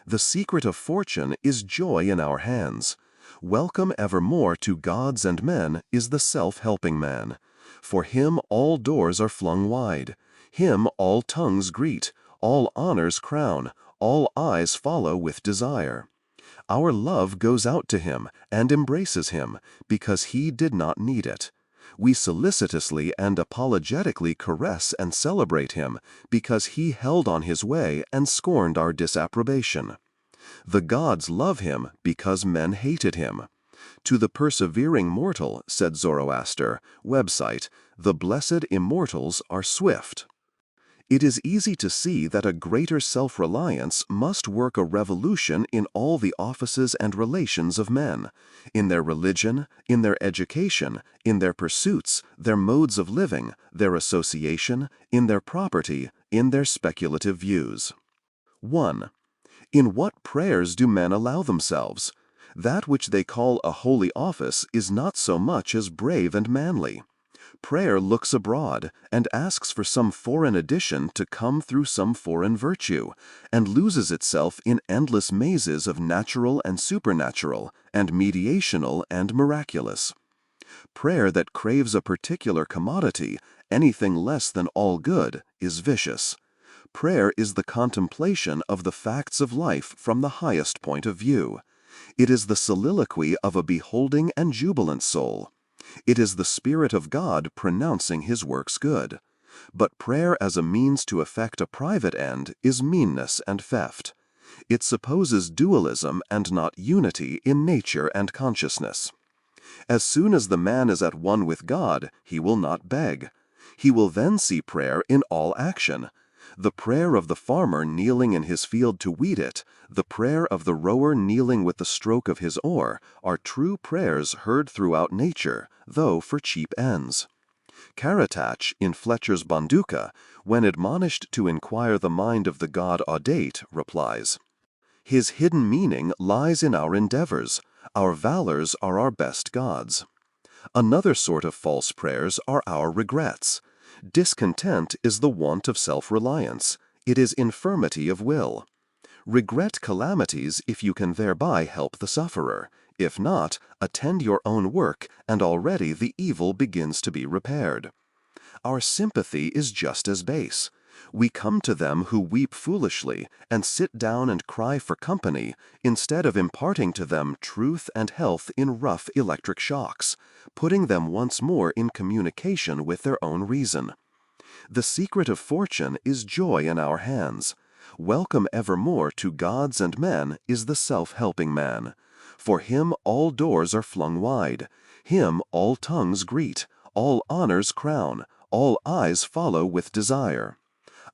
Speaker 3: The secret of fortune is joy in our hands. Welcome evermore to gods and men is the self-helping man. For him all doors are flung wide. Him all tongues greet, all honors crown, all eyes follow with desire. Our love goes out to him and embraces him, because he did not need it. We solicitously and apologetically caress and celebrate him, because he held on his way and scorned our disapprobation. The gods love him because men hated him. To the persevering mortal, said Zoroaster, website, the blessed immortals are swift. It is easy to see that a greater self-reliance must work a revolution in all the offices and relations of men, in their religion, in their education, in their pursuits, their modes of living, their association, in their property, in their speculative views. 1. In what prayers do men allow themselves? That which they call a holy office is not so much as brave and manly. Prayer looks abroad, and asks for some foreign addition to come through some foreign virtue, and loses itself in endless mazes of natural and supernatural, and mediational and miraculous. Prayer that craves a particular commodity, anything less than all good, is vicious. Prayer is the contemplation of the facts of life from the highest point of view. It is the soliloquy of a beholding and jubilant soul. It is the Spirit of God pronouncing His works good. But prayer as a means to effect a private end is meanness and theft. It supposes dualism and not unity in nature and consciousness. As soon as the man is at one with God, he will not beg. He will then see prayer in all action. The prayer of the farmer kneeling in his field to weed it, the prayer of the rower kneeling with the stroke of his oar, are true prayers heard throughout nature, though for cheap ends. Caratach, in Fletcher's Bonduca, when admonished to inquire the mind of the god Audate, replies, "His hidden meaning lies in our endeavors. Our valors are our best gods." Another sort of false prayers are our regrets. Discontent is the want of self-reliance. It is infirmity of will. Regret calamities if you can thereby help the sufferer. If not, attend your own work, and already the evil begins to be repaired. Our sympathy is just as base. We come to them who weep foolishly, and sit down and cry for company, instead of imparting to them truth and health in rough electric shocks, putting them once more in communication with their own reason. The secret of fortune is joy in our hands. Welcome evermore to gods and men is the self-helping man. For him all doors are flung wide. Him all tongues greet, all honors crown, all eyes follow with desire.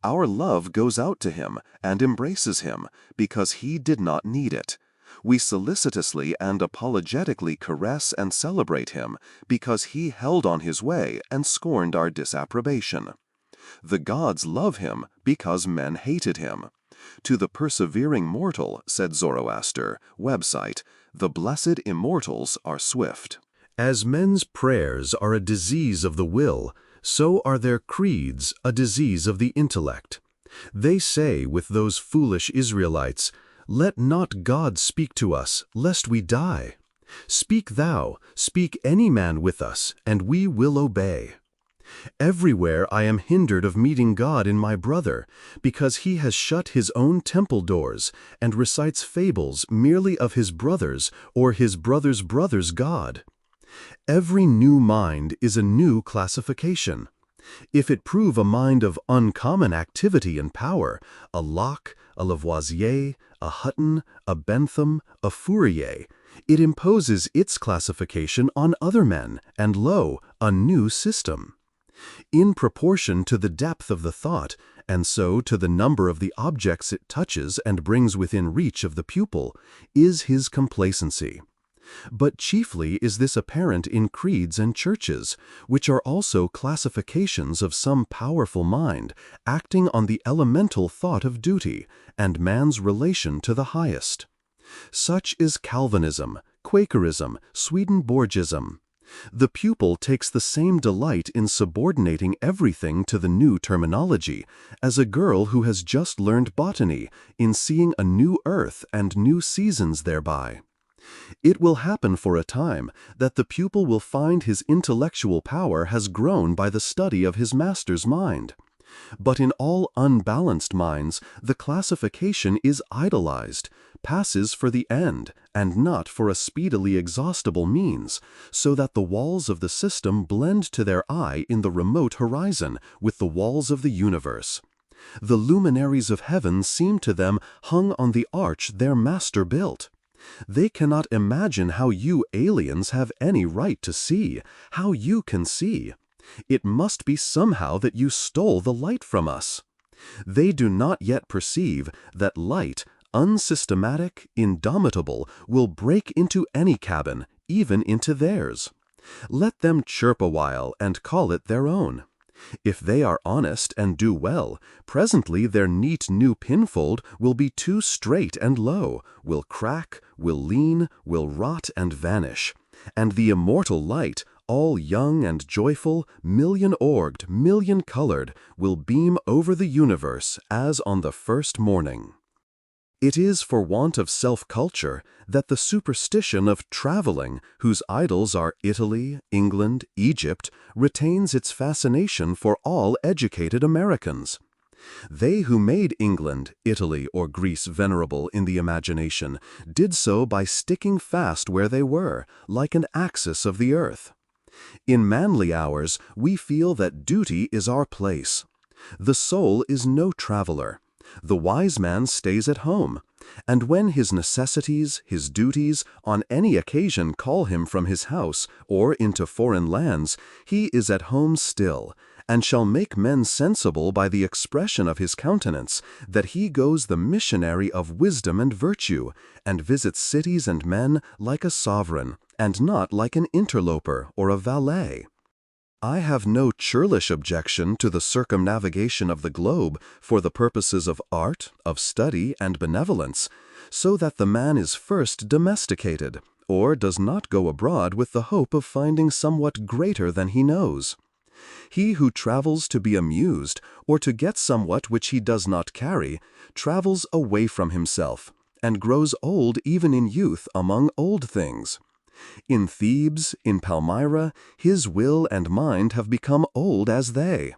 Speaker 3: Our love goes out to him and embraces him, because he did not need it. We solicitously and apologetically caress and celebrate him, because he held on his way and scorned our disapprobation. The gods love him because men hated him. To the persevering mortal, said Zoroaster, website, the blessed immortals are swift.
Speaker 2: As men's prayers are a disease of the will, so are their creeds a disease of the intellect. They say with those foolish Israelites, "Let not God speak to us, lest we die. Speak thou, speak any man with us, and we will obey." Everywhere I am hindered of meeting God in my brother, because he has shut his own temple doors, and recites fables merely of his brother's or his brother's brother's God. Every new mind is a new classification. If it prove a mind of uncommon activity and power, a Locke, a Lavoisier, a Hutton, a Bentham, a Fourier, it imposes its classification on other men, and lo, a new system. In proportion to the depth of the thought, and so to the number of the objects it touches and brings within reach of the pupil, is his complacency. But chiefly is this apparent in creeds and churches, which are also classifications of some powerful mind, acting on the elemental thought of duty, and man's relation to the highest. Such is Calvinism, Quakerism, Swedenborgism. The pupil takes the same delight in subordinating everything to the new terminology, as a girl who has just learned botany, in seeing a new earth and new seasons thereby. It will happen for a time that the pupil will find his intellectual power has grown by the study of his master's mind. But in all unbalanced minds, the classification is idolized, passes for the end, and not for a speedily exhaustible means, so that the walls of the system blend to their eye in the remote horizon with the walls of the universe. The luminaries of heaven seem to them hung on the arch their master built. They cannot imagine how you aliens have any right to see, how you can see. It must be somehow that you stole the light from us. They do not yet perceive that light, unsystematic, indomitable, will break into any cabin, even into theirs. Let them chirp a while and call it their own. If they are honest and do well, presently their neat new pinfold will be too straight and low, will crack, will lean, will rot and vanish, and the immortal light, all young and joyful, million-orbed, million-colored, will beam over the universe as on the first morning. It is for want of self-culture that the superstition of traveling, whose idols are Italy, England, Egypt, retains its fascination for all educated Americans. They who made England, Italy, or Greece venerable in the imagination did so by sticking fast where they were, like an axis of the earth. In manly hours, we feel that duty is our place. The soul is no traveler. The wise man stays at home, and when his necessities, his duties, on any occasion call him from his house or into foreign lands, he is at home still, and shall make men sensible by the expression of his countenance that he goes the missionary of wisdom and virtue, and visits cities and men like a sovereign, and not like an interloper or a valet. I have no churlish objection to the circumnavigation of the globe for the purposes of art, of study, and benevolence, so that the man is first domesticated, or does not go abroad with the hope of finding somewhat greater than he knows. He who travels to be amused, or to get somewhat which he does not carry, travels away from himself, and grows old even in youth among old things. In Thebes, in Palmyra, his will and mind have become old as they.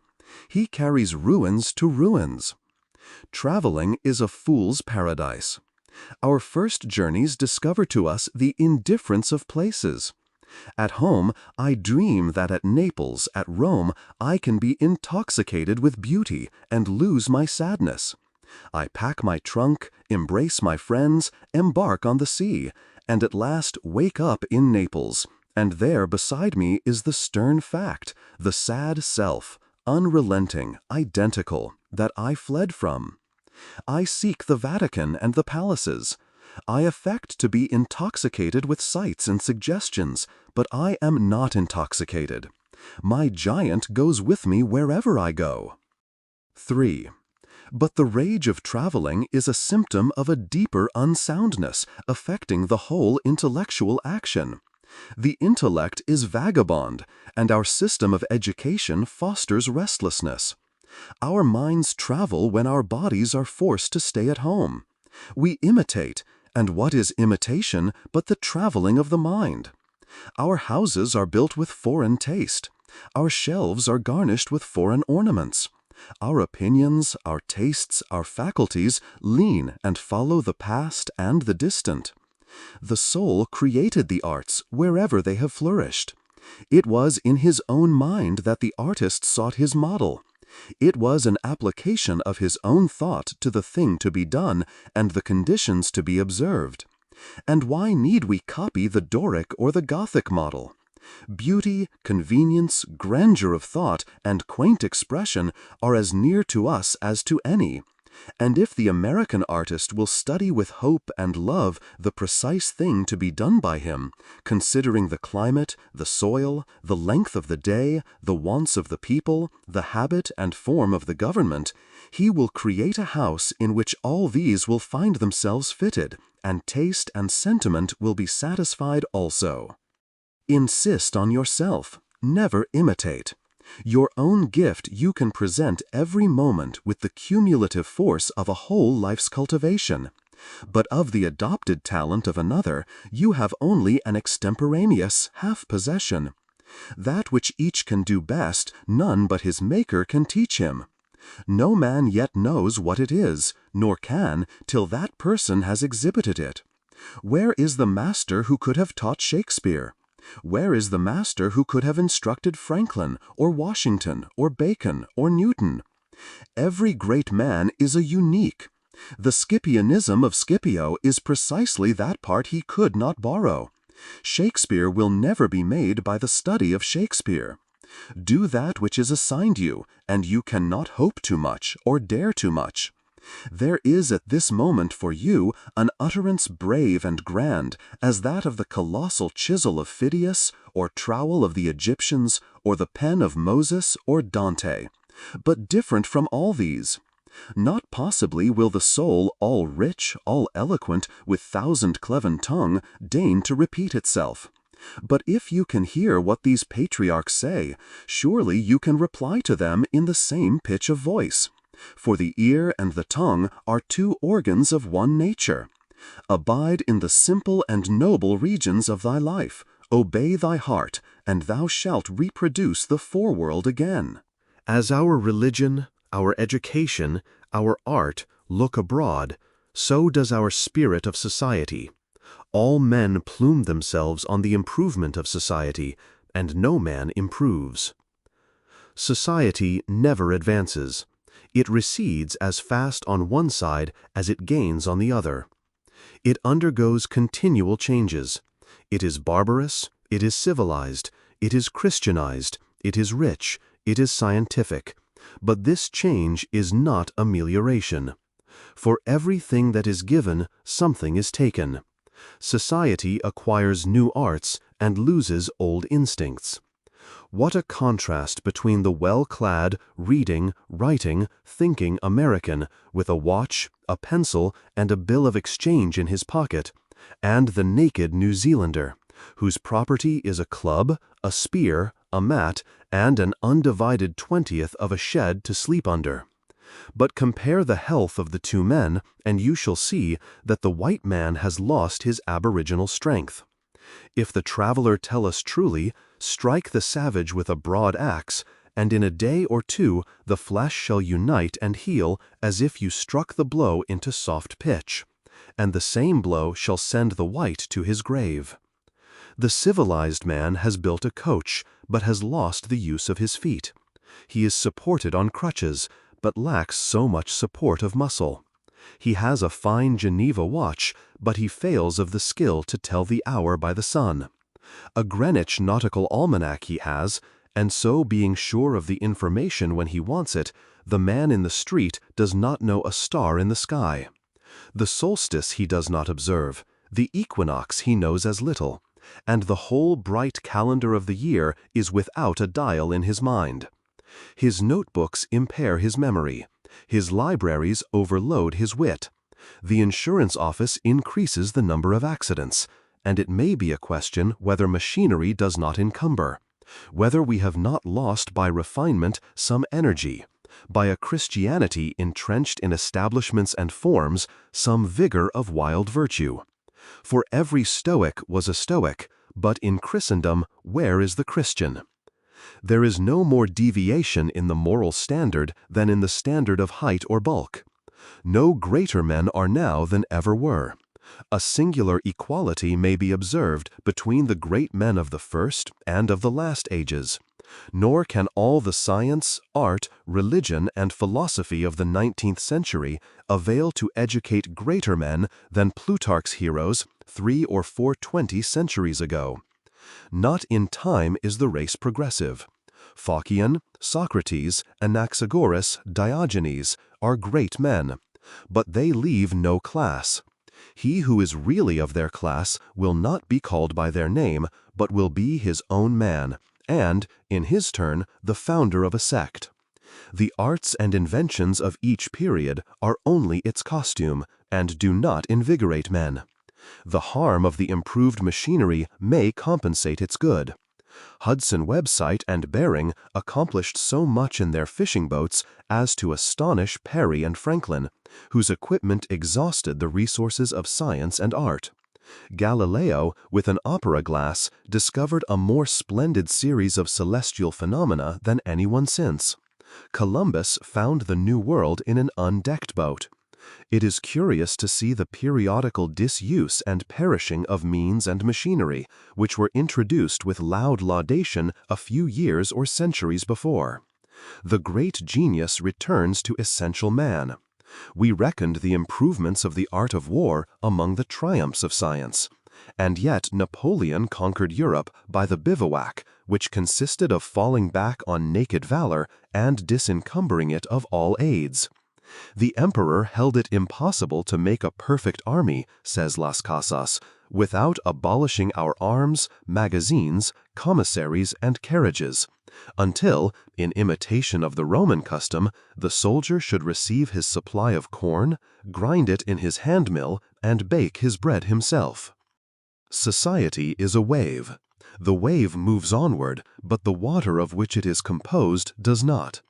Speaker 2: He carries ruins to ruins. Traveling is a fool's paradise. Our first journeys discover to us the indifference of places. At home, I dream that at Naples, at Rome, I can be intoxicated with beauty and lose my sadness. I pack my trunk, embrace my friends, embark on the sea, and at last wake up in Naples, and there beside me is the stern fact, the sad self, unrelenting, identical, that I fled from. I seek the Vatican and the palaces. I affect to be intoxicated with sights and suggestions, but I am not intoxicated. My giant goes with me wherever I go. 3. But the rage of traveling is a symptom of a deeper unsoundness affecting the whole intellectual action. The intellect is vagabond, and our system of education fosters restlessness. Our minds travel when our bodies are forced to stay at home. We imitate, and what is imitation but the traveling of the mind? Our houses are built with foreign taste. Our shelves are garnished with foreign ornaments. Our opinions, our tastes, our faculties lean and follow the past and the distant. The soul created the arts wherever they have flourished. It was in his own mind that the artist sought his model. It was an application of his own thought to the thing to be done and the conditions to be observed. And why need we copy the Doric or the Gothic model? Beauty, convenience, grandeur of thought, and quaint expression are as near to us as to any. And if the American artist will study with hope and love the precise thing to be done by him, considering the climate, the soil, the length of the day, the wants of the people, the habit and form of the government, he will create a house in which all these will find themselves fitted, and taste and sentiment will be satisfied also. Insist on yourself. Never imitate. Your own gift you can present every moment with the cumulative force of a whole life's cultivation. But of the adopted talent of another, you have only an extemporaneous half-possession. That which each can do best, none but his Maker can teach him. No man yet knows what it is, nor can, till that person has exhibited it. Where is the master who could have taught Shakespeare? Where is the master who could have instructed Franklin, or Washington, or Bacon, or Newton? Every great man is a unique. The Scipianism of Scipio is precisely that part he could not borrow. Shakespeare will never be made by the study of Shakespeare. Do that which is assigned you, and you cannot hope too much, or dare too much. There is at this moment for you an utterance brave and grand as that of the colossal chisel of Phidias, or trowel of the Egyptians, or the pen of Moses or Dante, but different from all these. Not possibly will the soul, all rich, all eloquent, with thousand-cleven tongue, deign to repeat itself. But if you can hear what these patriarchs say, surely you can reply to them in the same pitch of voice. For the ear and the tongue are two organs of one nature. Abide in the simple and noble regions of thy life. Obey thy heart, and thou shalt reproduce the foreworld again.
Speaker 3: As our religion, our education, our art look abroad, so does our spirit of society. All men plume themselves on the improvement of society, and no man improves. Society never advances. It recedes as fast on one side as it gains on the other. It undergoes continual changes. It is barbarous, it is civilized, it is Christianized, it is rich, it is scientific. But this change is not amelioration. For everything that is given, something is taken. Society acquires new arts and loses old instincts. What a contrast between the well-clad, reading, writing, thinking American with a watch, a pencil, and a bill of exchange in his pocket, and the naked New Zealander, whose property is a club, a spear, a mat, and an undivided 20th of a shed to sleep under. But compare the health of the two men, and you shall see that the white man has lost his aboriginal strength. If the traveler tell us truly, strike the savage with a broad axe, and in a day or two the flesh shall unite and heal as if you struck the blow into soft pitch, and the same blow shall send the white to his grave. The civilized man has built a coach, but has lost the use of his feet. He is supported on crutches, but lacks so much support of muscle. He has a fine Geneva watch, but he fails of the skill to tell the hour by the sun. A Greenwich nautical almanac he has, and so being sure of the information when he wants it, the man in the street does not know a star in the sky. The solstice he does not observe, the equinox he knows as little, and the whole bright calendar of the year is without a dial in his mind. His notebooks impair his memory. His libraries overload his wit. The insurance office increases the number of accidents, and it may be a question whether machinery does not encumber, whether we have not lost by refinement some energy, by a Christianity entrenched in establishments and forms, some vigor of wild virtue. For every Stoic was a Stoic, but in Christendom where is the Christian? There is no more deviation in the moral standard than in the standard of height or bulk. No greater men are now than ever were. A singular equality may be observed between the great men of the first and of the last ages, nor can all the science, art, religion, and philosophy of the 19th century avail to educate greater men than Plutarch's heroes 3 or 420 centuries ago. Not in time is the race progressive. Phocion, Socrates, Anaxagoras, Diogenes are great men, but they leave no class. He who is really of their class will not be called by their name, but will be his own man, and, in his turn, the founder of a sect. The arts and inventions of each period are only its costume, and do not invigorate men. The harm of the improved machinery may compensate its good. Hudson Website and Bering accomplished so much in their fishing boats as to astonish Perry and Franklin, whose equipment exhausted the resources of science and art. Galileo, with an opera glass, discovered a more splendid series of celestial phenomena than anyone since. Columbus found the New World in an undecked boat. It is curious to see the periodical disuse and perishing of means and machinery, which were introduced with loud laudation a few years or centuries before. The great genius returns to essential man. We reckoned the improvements of the art of war among the triumphs of science. And yet Napoleon conquered Europe by the bivouac, which consisted of falling back on naked valor and disencumbering it of all aids. The emperor held it impossible to make a perfect army, says Las Casas, without abolishing our arms, magazines, commissaries, and carriages, until, in imitation of the Roman custom, the soldier should receive his supply of corn, grind it in his hand-mill, and bake his bread himself. Society is a wave. The wave moves onward, but the water of which it is composed does not.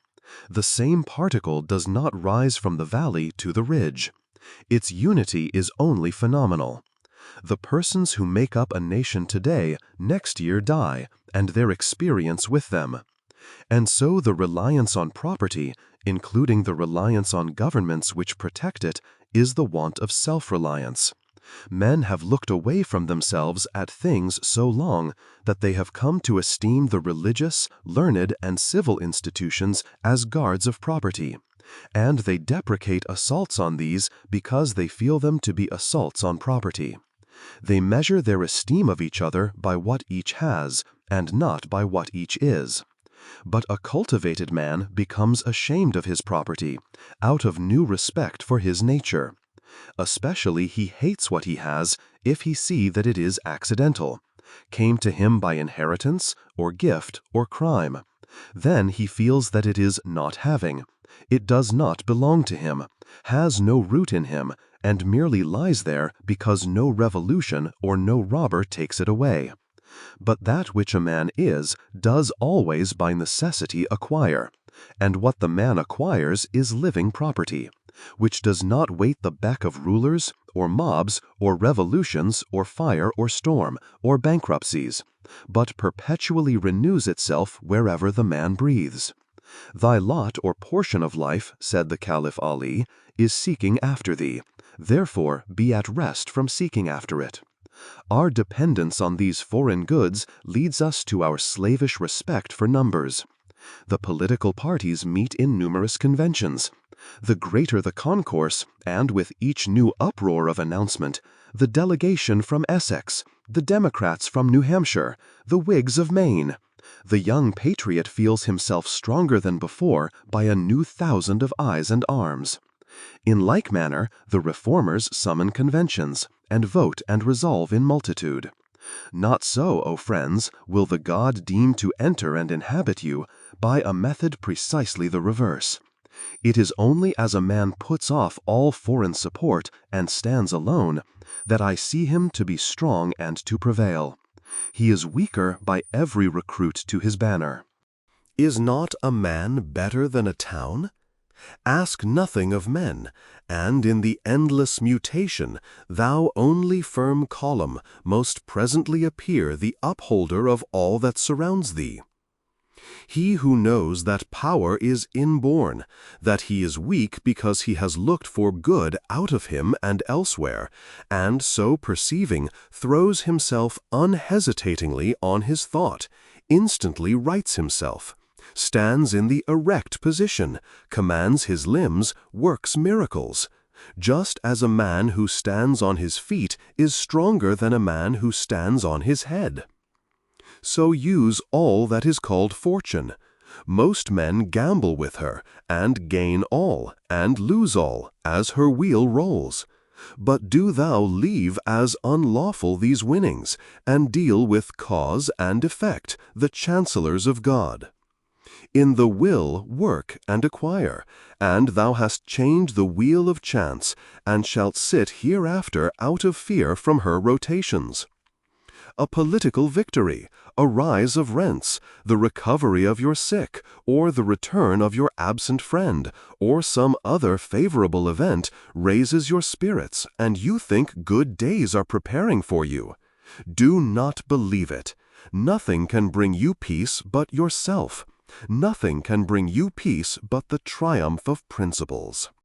Speaker 3: The same particle does not rise from the valley to the ridge. Its unity is only phenomenal. The persons who make up a nation today next year die, and their experience with them. And so the reliance on property, including the reliance on governments which protect it, is the want of self-reliance. Men have looked away from themselves at things so long that they have come to esteem the religious, learned, and civil institutions as guards of property, and they deprecate assaults on these because they feel them to be assaults on property. They measure their esteem of each other by what each has, and not by what each is. But a cultivated man becomes ashamed of his property, out of new respect for his nature. Especially he hates what he has if he see that it is accidental, came to him by inheritance, or gift, or crime. Then he feels that it is not having. It does not belong to him, has no root in him, and merely lies there because no revolution or no robber takes it away. But that which a man is does always by necessity acquire, and what the man acquires is living property, which does not wait the beck of rulers, or mobs, or revolutions, or fire, or storm, or bankruptcies, but perpetually renews itself wherever the man breathes. Thy lot or portion of life, said the Caliph Ali, is seeking after thee. Therefore be at rest from seeking after it. Our dependence on these foreign goods leads us to our slavish respect for numbers. The political parties meet in numerous conventions. The greater the concourse, and with each new uproar of announcement, the delegation from Essex, the Democrats from New Hampshire, the Whigs of Maine, the young patriot feels himself stronger than before by a new thousand of eyes and arms. In like manner, the reformers summon conventions, and vote and resolve in multitude. Not so, O friends, will the God deem to enter and inhabit you, by a method precisely the reverse. It is only as a man puts off all foreign support and stands alone, that I see him to be strong and to prevail. He is weaker by every recruit to his banner. Is not a man better than a town? Ask nothing of men, and in the endless mutation, thou only firm column most presently appear the upholder of all that surrounds thee. He who knows that power is inborn, that he is weak because he has looked for good out of him and elsewhere, and so perceiving, throws himself unhesitatingly on his thought, instantly rights himself, stands in the erect position, commands his limbs, works miracles, just as a man who stands on his feet is stronger than a man who stands on his head. So use all that is called fortune. Most men gamble with her, and gain all, and lose all, as her wheel rolls. But do thou leave as unlawful these winnings, and deal with cause and effect, the chancellors of God. In the will work and acquire, and thou hast chained the wheel of chance, and shalt sit hereafter out of fear from her rotations. A political victory, a rise of rents, the recovery of your sick, or the return of your absent friend, or some other favorable event raises your spirits, and you think good days are preparing for you. Do not believe it. Nothing can bring you peace but yourself. Nothing can bring you peace but the triumph of principles.